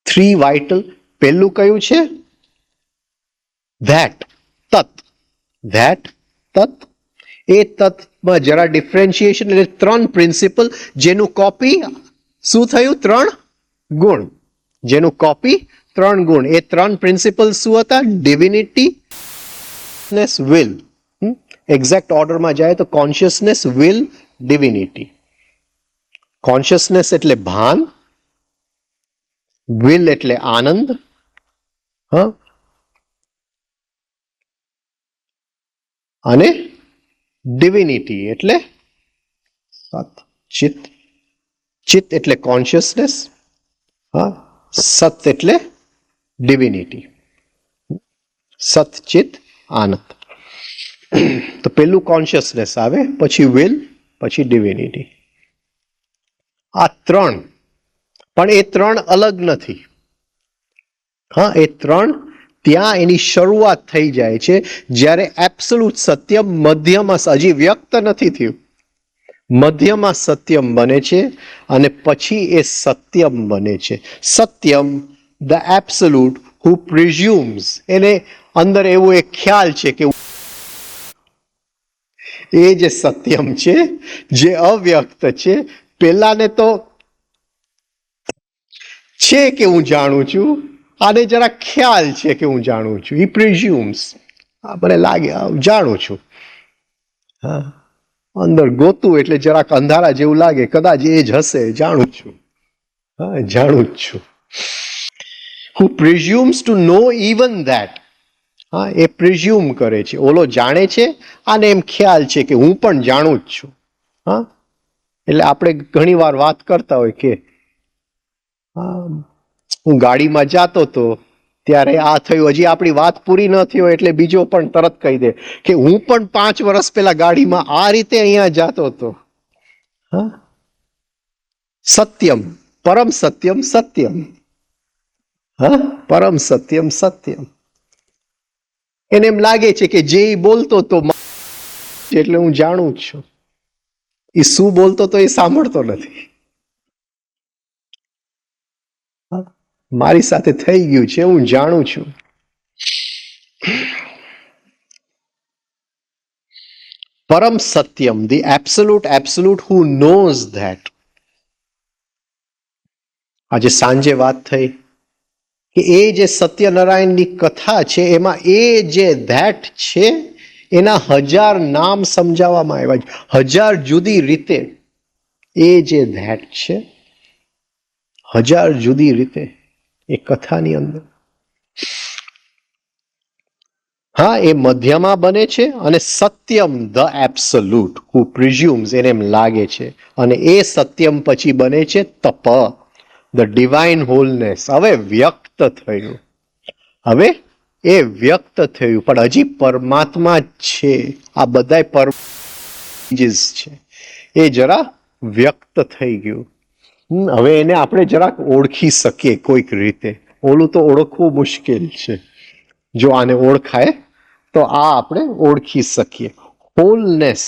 Three vital, પહેલું કયું છે? ધેટ, તત. ધેટ, તત. એ તત્માં જરા ડિફરન્શિએશન એટલે ત્રણ પ્રિન્સિપલ, જેનું કોપી શું થયું? ત્રણ ગુણ. જેનું કોપી ત્રણ ગુણ. એ ત્રણ પ્રિન્સિપલ શું હતા? Divinity, will. એક્ઝેક્ટ ઓર્ડરમાં જાય તો કોન્શિયસનેસ, વિલ, ડિવિનિટી. કોન્શિયસનેસ એટલે ભાન, વિલ એટલે આનંદ, હા, અને ડિવિનિટી એટલે સત, ચિત્ત. ચિત્ત એટલે કોન્શિયસનેસ, હા, સત એટલે ડિવિનિટી. સત, ચિત્ત, આનંદ. તો પેલું કોન્શિયસનેસ આવે, પછી વિલ, પછી ડિવિનિટી. આ ત્રણ, પણ એ ત્રણ અલગ નથી. હા, એ ત્રણ ત્યાં એની શરૂઆત થઈ જાય છે જ્યારે એબ્સોલ્યુટ સત્યમ મધ્યમાં, હજી વ્યક્ત નથી થયું, મધ્યમાં સત્યમ બને છે, અને પછી એ સત્યમ બને છે. સત્યમ, ધ એબ્સોલ્યુટ હુ પ્રિઝ્યુમ્સ, એને અંદર એવો એક ખ્યાલ છે કે એ જે સત્યમ છે, જે અવ્યક્ત છે, પેલાને તો છે કે હું જાણું છું, આને જરા ખ્યાલ છે કે હું જાણું છું. ઈ પ્રિઝ્યુમ્સ, મને લાગે જાણું છું. હા, અંદર ગોતું એટલે જરાક અંધારા જેવું લાગે, કદાચ એ જ હશે, જાણું છું. હા, જાણું જ છું. હુ પ્રિઝ્યુમ્સ ટુ નો ઇવન ધેટ. હા, એ પ્રિઝ્યુમ કરે છે. ઓલો જાણે છે, આને એમ ખ્યાલ છે કે હું પણ જાણું જ છું. હા, એટલે આપણે ઘણી વાર વાત કરતા હોય કે હું ગાડીમાં જાતો તો ત્યારે આ થયું, હજી આપણી વાત પૂરી ન થઈ હોય એટલે બીજો પણ તરત કહી દે કે હું પણ 5 વર્ષ પહેલા ગાડીમાં આ રીતે અહીંયા જાતો હતો. હા, સત્યમ, પરમ સત્યમ, સત્યમ. હા, પરમ સત્યમ, સત્યમ. એને એમ લાગે છે કે જે બોલતો તો એટલે હું જાણું જ છું. એ શું બોલતો તો એ સાંભળતો નથી. મારી સાથે થઈ ગયું છે, હું જાણું છું. પરમ સત્યમ, the absolute who knows that. આજે સાંજે વાત થઈ કે એ જે સત્યનારાયણની કથા છે એમાં એ જે ધેટ છે એના 1000 નામ સમજાવવામાં આવ્યા છે, 1000 જુદી રીતે. એ જે ધેટ છે 1000 જુદી રીતે એ કથાની અંદર. હા, એ મધ્યમાં બને છે અને સત્યમ ધ એબ્સોલ્યુટ હુ પ્રિઝ્યુમ્સ, એને એમ લાગે છે, અને એ સત્યમ પછી બને છે તપ, ધ ડિવાઇન હોલનેસ. હવે વ્યક્ત થયું, હવે એ વ્યક્ત થયું, પણ હજી પરમાત્મા જ છે. આ બધાય છે, એ જરા વ્યક્ત થઈ ગયું. હવે એને આપણે જરાક ઓળખી શકીએ કોઈક રીતે. ઓલું તો ઓળખવું મુશ્કેલ છે. જો આને ઓળખાય તો આ આપણે ઓળખી શકીએ. હોલનેસ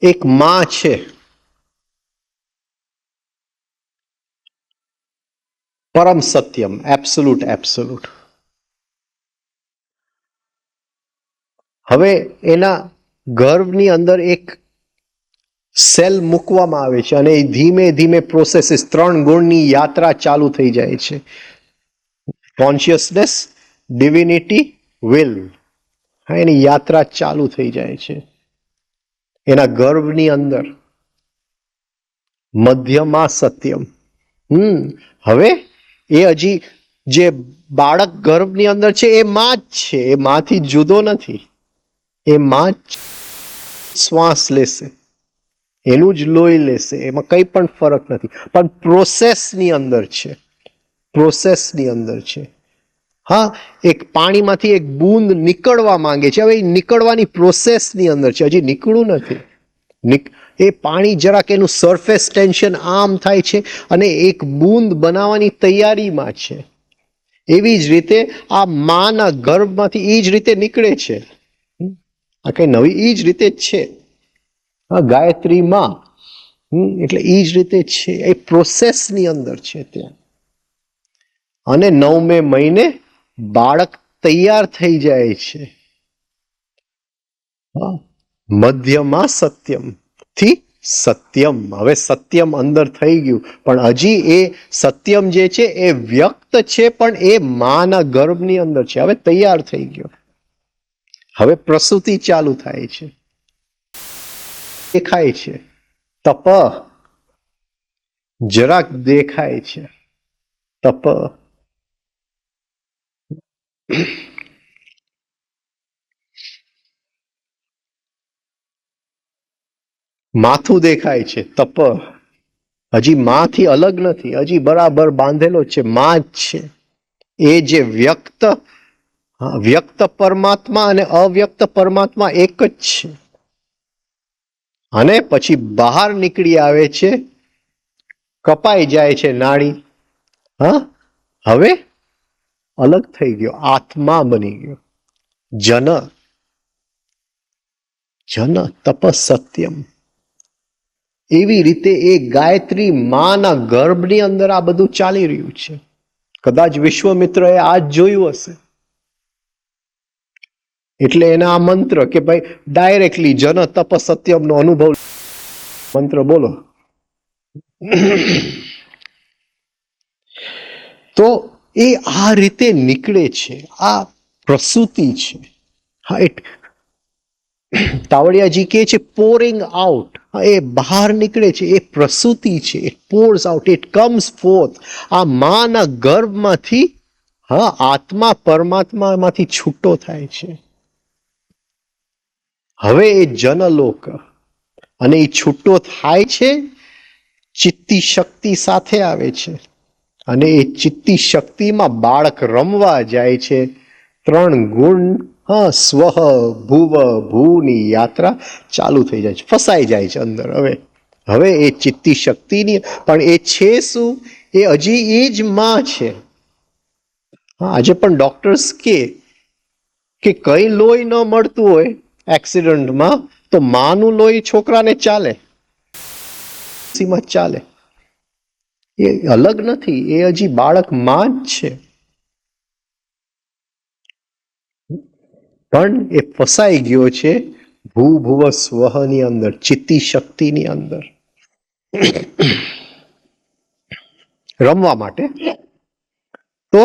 એક માં છે, પરમ સત્યમ, એબ્સોલ્યુટ. હવે એના ગર્ભની અંદર એક સેલ મૂકવામાં આવે છે અને ધીમે ધીમે પ્રોસેસીસ, 3 ગુણની યાત્રા ચાલુ થઈ જાય છે. Consciousness, divinity, will. હા, એની યાત્રા ચાલુ થઈ જાય છે એના ગર્ભની અંદર. મધ્યમાં સત્યમ. હવે એ હજી જે બાળક ગર્ભની અંદર છે એ માં જ છે, એ માંથી જુદો નથી. એ માં જ શ્વાસ લેશે, એનું જ લોહી લેશે, એમાં કંઈ પણ ફરક નથી. પણ પ્રોસેસની અંદર છે, પ્રોસેસની અંદર છે. હા, એક પાણીમાંથી એક બૂંદ નીકળવા માંગે છે. હવે એ નીકળવાની પ્રોસેસની અંદર છે, હજી નીકળ્યું નથી. એ પાણી જરાક એનું સરફેસ ટેન્શન આમ થાય છે અને એક બૂંદ બનાવવાની તૈયારીમાં છે. એવી જ રીતે આ માના ગર્ભમાંથી એ જ રીતે નીકળે છે. આ કઈ નવી, એ જ રીતે જ છે. હા, ગાયત્રી માં, એટલે એ જ રીતે છે. એ પ્રોસેસની અંદર છે ત્યાં. અને 9મે મહિને બાળક તૈયાર થઈ જાય છે. મધ્યમાં સત્યમ થી સત્યમ. હવે સત્યમ અંદર થઈ ગયું, પણ હજી એ સત્યમ જે છે એ વ્યક્ત છે, પણ એ માના ગર્ભની અંદર છે. હવે તૈયાર થઈ ગયો, હવે પ્રસૂતિ ચાલુ થાય છે. દેખાય છે તપ, જરાક દેખાય છે તપ. માથું દેખાય છે તપ. હજી માંથી અલગ નથી, હજી બરાબર બાંધેલો છે, માં જ છે. એ જે વ્યક્ત પરમાત્મા અને અવ્યક્ત પરમાત્મા એક જ છે. અને પછી બહાર નીકળી આવે છે, કપાઈ જાય છે નાડી. હા, હવે અલગ થઈ ગયો, આત્મા બની ગયો. જન તપ સત્યમ. એવી રીતે એ ગાયત્રી માના ગર્ભની અંદર આ બધું ચાલી રહ્યું છે. કદાચ વિશ્વમિત્રએ આ જ જોયું હશે, એટલે એના આ મંત્ર કે ભાઈ ડાયરેક્ટલી જન તપ સત્યમ નો અનુભવ મંત્ર બોલો. તો એ આ રીતે નીકળે છે. આ પ્રસૂતિ છે. હા, તાવડિયાજી કહે છે પોરિંગ આઉટ. એ બહાર નીકળે છે, એ પ્રસૂતિ છે. It Porsche out, it comes fourth. આ માના ગર્ભમાંથી, હા, આત્મા પરમાત્મામાંથી છૂટો થાય છે. હવે એ જનલોક, અને એ છૂટો થાય છે, ચિત્તી શક્તિ સાથે આવે છે. અને એ ચિત્તી શક્તિમાં બાળક રમવા જાય છે. 3 ગુણ, હા, સ્વહ ભુવ ભૂની યાત્રા ચાલુ થઈ જાય છે, ફસાઈ જાય છે અંદર. હવે એ ચિત્તી શક્તિની, પણ એ છે શું? એ હજી એ જ માં છે. આજે પણ ડોક્ટર્સ કે કઈ લોહી ન મળતું હોય એક્સિડન્ટમાં તો માનું લોહી છોકરાને ચાલે, ચાલે, એ અલગ નથી, એ હજી બાળક માં જ છે, પણ એ ફસાઈ ગયો છે ભૂભુવ સ્વહની અંદર, ચિત્તી શક્તિની અંદર રમવા માટે. તો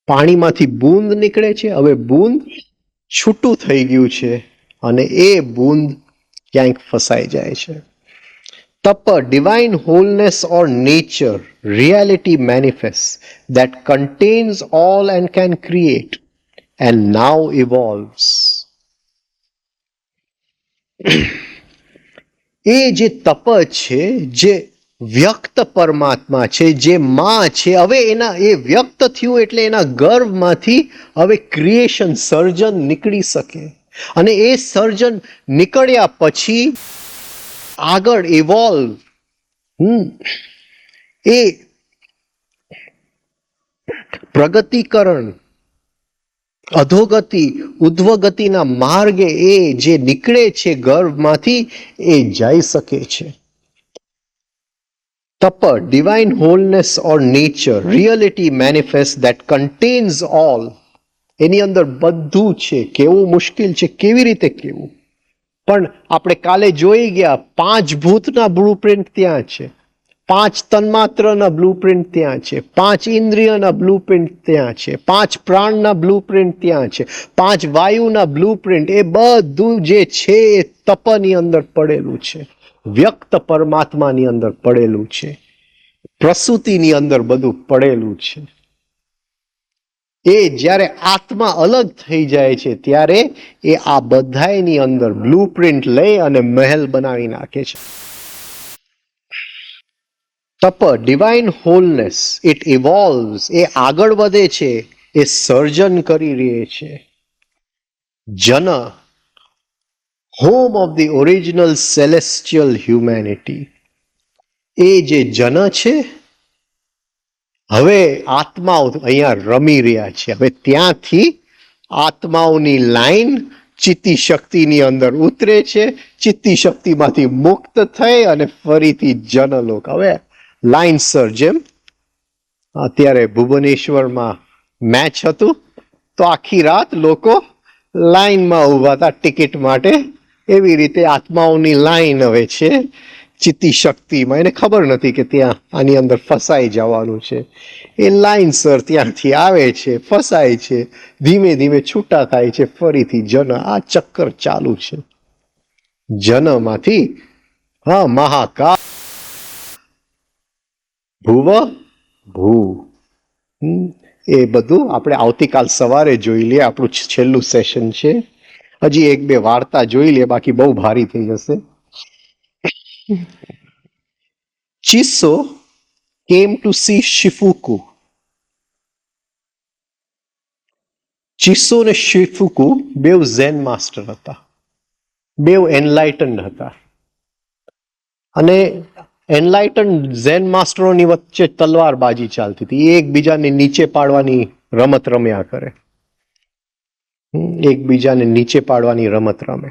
પાણીમાંથી બૂંદ નીકળે છે, હવે બૂંદ છૂટું થઈ ગયું છે અને એ બૂંદ ક્યાંક ફસાઈ જાય છે. તપ, divine wholeness or nature, reality manifests that contains all and can create and now evolves. એ જે તપ છે, જે વ્યક્ત પરમાત્મા છે, જે માં છે, હવે એના એ વ્યક્ત થયું એટલે એના ગર્ભમાંથી હવે ક્રિએશન, સર્જન નીકળી શકે અને એ સર્જન નીકળ્યા પછી આગળ ઇવોલ્વ એ પ્રગતિકરણ, અધોગતિ, ઉધ્વગતિના માર્ગે એ જે નીકળે છે ગર્ભમાંથી એ જઈ શકે છે. તપ, divine wholeness or nature, reality manifests that contains all. એની અંદર બધું છે. કેવું મુશ્કેલ છે, કેવી રીતે કેવું, પણ આપણે કાલે જોઈ ગયા 5 ભૂતના બ્લુપ્રિન્ટ ત્યાં છે, 5 તન્માત્રના બ્લુપ્રિન્ટ ત્યાં છે, 5 ઇન્દ્રિયના બ્લુપ્રિન્ટ ત્યાં છે, 5 પ્રાણના બ્લુપ્રિન્ટ ત્યાં છે, 5 વાયુના બ્લુપ્રિન્ટ, એ બધું જે છે એ તપની અંદર પડેલું છે, વ્યક્ત પરમાત્માની અંદર પડેલું છે, પ્રસૂતિની અંદર બધું પડેલું છે. એ જ્યારે આત્મા અલગ થઈ જાય છે ત્યારે એ આ બધાની અંદર બ્લુપ્રિન્ટ લઈ અને મહેલ બનાવી નાખે છે. તપ, ડિવાઇન હોલનેસ, ઇટ ઇવોલ્વ્સ, એ આગળ વધે છે, એ સર્જન કરી રહે છે. જન, home of the original celestial humanity, એ જે જન છે, હવે આત્માઓ અહીંયા રમી રહ્યા છે. હવે ત્યાંથી આત્માઓની લાઈન ચિત્તી શક્તિની અંદર ઉતરે છે, ચિત્તી શક્તિમાંથી મુક્ત થઈ અને ફરીથી જનલોક. હવે લાઈનસર, જેમ અત્યારે ભુવનેશ્વરમાં મેચ હતું તો આખી રાત લોકો લાઈનમાં ઉભા હતા ટિકિટ માટે, એવી રીતે આત્માઓની લાઈન હવે છે ચિત્તી શક્તિમાં. એને ખબર નથી કે ત્યાં આની અંદર ફસાઈ જવાનું છે. એ લાઈનસર ત્યાંથી આવે છે, ફસાય છે, ધીમે ધીમે છૂટા થાય છે, ફરીથી જન. આ ચક્કર ચાલુ છે. જનમાંથી મહાકાલ, ભુવ ભૂ, એ બધું આપણે આવતીકાલ સવારે જોઈ લઈએ. આપણું છેલ્લું સેશન છે. હજી 1-2 વાર્તા જોઈ લે, બાકી બહુ ભારી થઈ જશે. ચિસો came to see Shifuku. ચિસો ને શિફુકુ બેવ ઝેન માસ્ટર હતા, બેવ એનલાઇટન્ડ હતા, અને એનલાઇટન્ડ ઝેન માસ્ટરોની વચ્ચે તલવારબાજી ચાલતી હતી. એકબીજાને નીચે પાડવાની રમત રમ્યા કરે, એકબીજાને નીચે પાડવાની રમત રમે.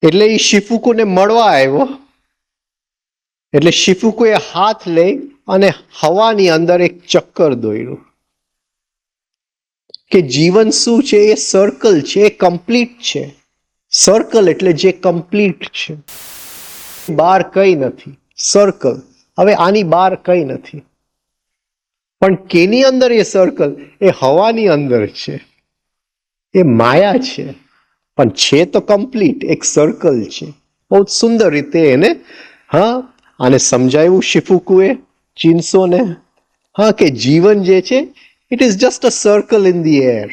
એટલે એ શિફુકુને મળવા આવ્યો. એટલે શિફુકુએ હાથ લઈ અને હવાની અંદર એક ચક્કર દોર્યું કે જીવન શું છે, એ સર્કલ છે, એ કમ્પ્લીટ છે. સર્કલ એટલે જે કમ્પ્લીટ છે, બહાર કઈ નથી. સર્કલ, હવે આની બહાર કઈ નથી, પણ કેની અંદર એ સર્કલ? એ હવાની અંદર છે, એ માયા છે, પણ છે તો કમ્પ્લીટ, એક સર્કલ છે. બહુ સુંદર રીતે એને આને સમજાવ્યું શિફુકુએ ચિન્સોને, કે જીવન જે છે it is just a circle in the air.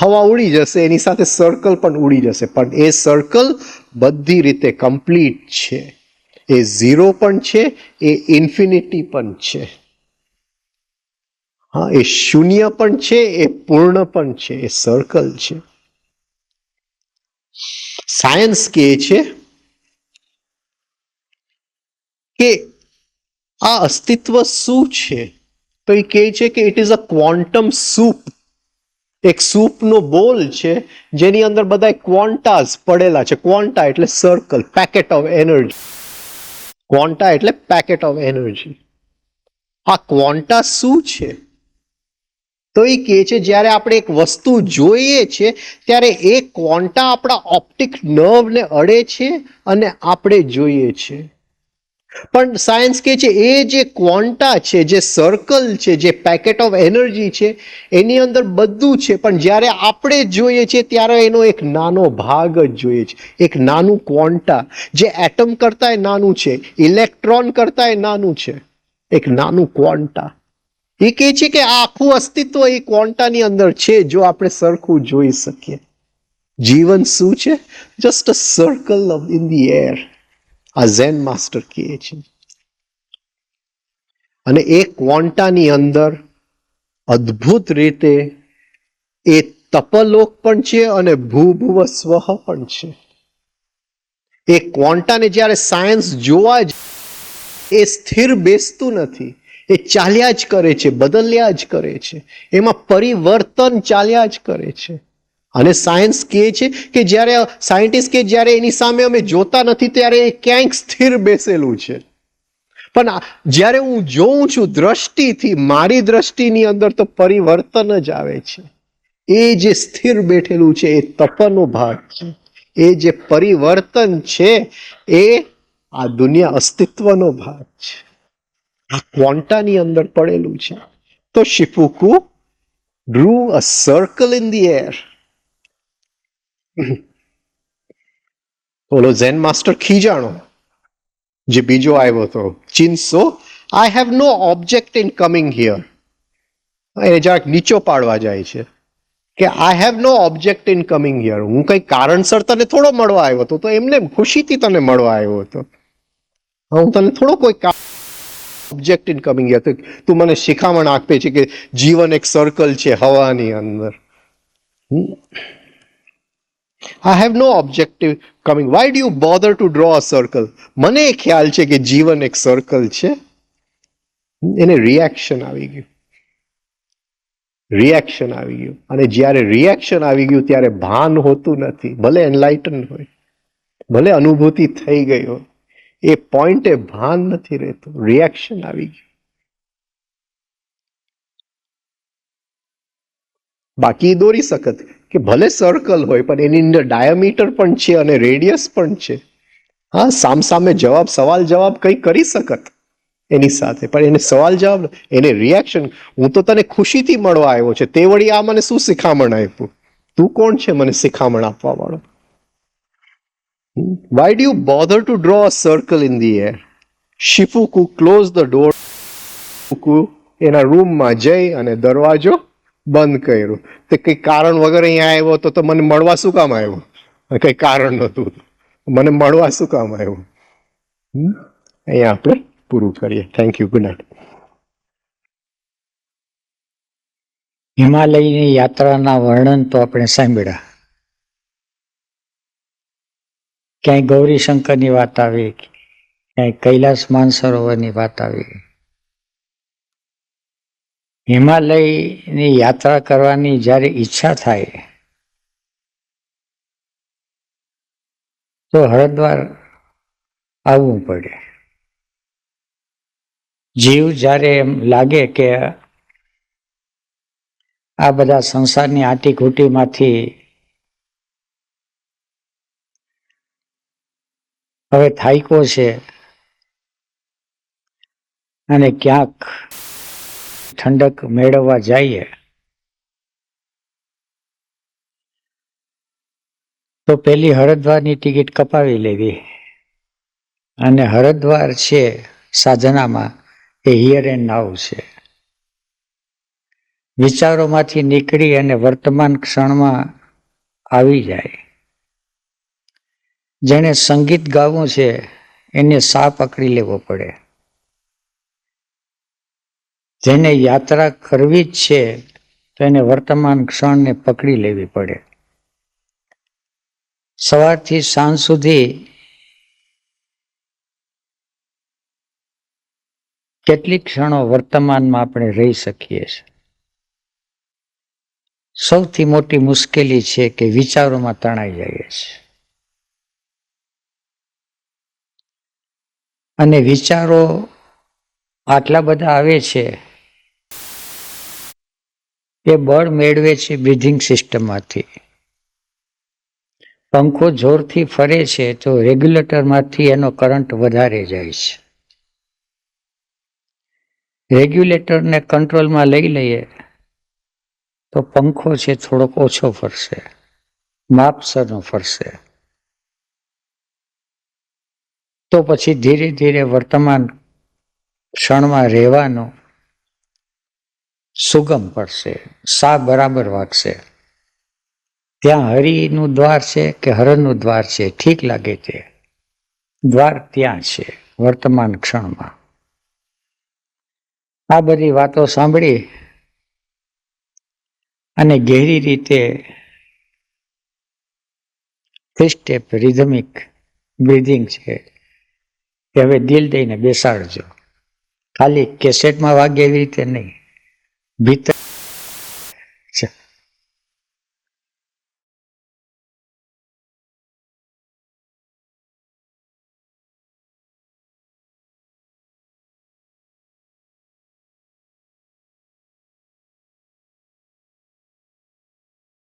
હવા ઉડી જશે, એની સાથે સર્કલ પણ ઉડી જશે, પણ એ સર્કલ બધી રીતે કમ્પ્લીટ છે. એ ઝીરો પણ છે, એ ઇન્ફિનિટી પણ છે, એ શૂન્ય પણ છે, એ પૂર્ણ પણ છે, એ સર્કલ છે. સાયન્સ કહે છે કે આ અસ્તિત્વ શું છે? તો એ કહે છે કે it is a quantum soup. એક સૂપનો બોલ છે જેની અંદર બધા ક્વોન્ટાસ પડેલા છે. ક્વોન્ટા એટલે circle, packet of energy. Quanta એટલે પેકેટ ઓફ એનર્જી. આ ક્વોન્ટા શું છે? તો એ કહે છે જ્યારે આપણે એક વસ્તુ જોઈએ છે ત્યારે એ ક્વોન્ટા આપણા ઓપ્ટિક નર્વને અડે છે અને આપણે જોઈએ છે. પણ સાયન્સ કહે છે એ જે ક્વોન્ટા છે, જે સર્કલ છે, જે પેકેટ ઓફ એનર્જી છે, એની અંદર બધું છે, પણ જ્યારે આપણે જોઈએ છીએ ત્યારે એનો એક નાનો ભાગ જ જોઈએ છે. એક નાનું ક્વોન્ટા જે એટમ કરતાંય નાનું છે, ઇલેક્ટ્રોન કરતાંય નાનું છે, એક નાનું ક્વોન્ટા. એ કહે છે કે આ આખું અસ્તિત્વ એ ક્વોન્ટાની અંદર છે જો આપણે સરખું જોઈ શકીએ. જીવન શું છે? Just a circle of in the air. આ ઝેન માસ્ટર કહે છે. અને એ ક્વોન્ટાની અંદર અદ્ભુત રીતે એ તપલોક પણ છે અને ભૂભુવ સ્વઃ પણ છે. એ ક્વોન્ટાને જ્યારે સાયન્સ જોવા એ સ્થિર બેસતું નથી, એ ચાલ્યા જ કરે છે, બદલ્યા જ કરે છે, એમાં પરિવર્તન ચાલ્યા જ કરે છે. અને સાયન્સ કહે છે કે જ્યારે સાયન્ટિસ્ટ કે જ્યારે એની સામે અમે જોતા નથી ત્યારે એ ક્યાંક સ્થિર બેસેલું છે. પણ જ્યારે હું જોઉં છું દ્રષ્ટિથી, મારી દ્રષ્ટિની અંદર તો પરિવર્તન જ આવે છે. એ જે સ્થિર બેઠેલું છે એ તપનો ભાગ છે. એ જે પરિવર્તન છે એ આ દુનિયા અસ્તિત્વનો ભાગ છે. આ ક્વોન્ટાની અંદર પડેલું છે. તો Shifuku drew a circle in the air. ઓલો ઝેન માસ્ટર ખીજાણો જે બીજો આવ્યો હતો Chinso, I have no object in coming here. એ જરાક નીચો પાડવા જાય છે કે I have no object in coming here. હું કઈ કારણસર તને થોડો મળવા આવ્યો હતો, તો એમને ખુશીથી તને મળવા આવ્યો હતો. હું તને થોડો કોઈ ઓબ્જેક્ટ ઇન કમિંગ હિયર. તું મને શિખામણ આપે છે કે જીવન એક સર્કલ છે હવાની અંદર. I have no objective coming. Why do you bother to draw a circle? મને ખ્યાલ છે કે જીવન એક સર્કલ છે. એને રિએક્શન આવી ગયું. રિએક્શન આવી ગયું. અને જ્યારે રિએક્શન આવી ગયું ત્યારે ભાન હોતું નથી. ભલે એનલાઇટન હોય, ભલે અનુભૂતિ થઈ ગઈ હોય, એ પોઈન્ટે ભાન નથી રહેતું. રિએક્શન આવી ગયું. બાકી દોરી શકત કે ભલે સર્કલ હોય પણ એની અંદર ડાયામીટર પણ છે અને રેડિયસ પણ છે. હા, સામસામે જવાબ, સવાલ જવાબ કંઈ કરી શકત એની સાથે, પણ એને સવાલ જવાબ, એને રિએક્શન. હું તો તને ખુશીથી મળવા આવ્યો છે, તે વળી આ મને શું શિખામણ આપ્યું? તું કોણ છે મને શિખામણ આપવા વાળો? Why do you bother to draw a circle in the air? Shifuku close the door. એના રૂમમાં જઈ અને દરવાજો બંધ કર્યું. તે કઈ કારણ વગર અહીંયા આવ્યો તો મને મળવા શું કામ આવ્યો? કઈ કારણ નહોતું, મને મળવા શું કામ આવ્યો? અહીંયા આપણે પૂરું કરીએ. Thank you. Good night. હિમાલયની યાત્રાના વર્ણન તો આપણે સાંભળ્યા. ક્યાંય ગૌરીશંકરની વાત આવી, ક્યાંય કૈલાસ માનસરોવરની વાત આવી. હિમાલયની યાત્રા કરવાની જ્યારે ઈચ્છા થાય તો હરિદ્વાર આવવું પડે. જીવ જ્યારે એમ લાગે કે આ બધા સંસારની આટીઘૂટીમાંથી હવે થાક્યો છે અને ક્યાંક ઠંડક મેળવવા જઈએ તો પેલી હરિદ્વારની ટિકિટ કપાવી લેવી. અને હરિદ્વાર છે સાધનામાં એ હિયર એન્ડ નાઉ છે. વિચારોમાંથી નીકળી અને વર્તમાન ક્ષણમાં આવી જાય. જેણે સંગીત ગાવું છે એને સા પકડી લેવો પડે. જેને યાત્રા કરવી જ છે તો એને વર્તમાન ક્ષણને પકડી લેવી પડે. સવારથી સાંજ સુધી કેટલીક ક્ષણો વર્તમાનમાં આપણે રહી શકીએ છીએ. સૌથી મોટી મુશ્કેલી છે કે વિચારોમાં તણાઈ જઈએ છીએ અને વિચારો આટલા બધા આવે છે એ બળ મેળવે છે બ્રીધિંગ સિસ્ટમમાંથી. પંખો જોરથી ફરે છે તો રેગ્યુલેટરમાંથી એનો કરંટ વધારે જાય છે. રેગ્યુલેટરને કંટ્રોલમાં લઈ લઈએ તો પંખો છે થોડોક ઓછો ફરશે, માપસરનો ફરશે. તો પછી ધીરે ધીરે વર્તમાન ક્ષણમાં રહેવાનું સુગમ પડશે, સા બરાબર વાગશે. ત્યાં હરિનું દ્વાર છે કે હરણનું દ્વાર છે, ઠીક લાગે તે દ્વાર ત્યાં છે વર્તમાન ક્ષણમાં. આ બધી વાતો સાંભળી અને ગહેરી રીતે 3 સ્ટેપ રિધમિક બ્રીધિંગ છે એ હવે દિલ દઈને બેસાડજો. ખાલી કેસેટમાં વાગે એવી રીતે નહીં, ભીતર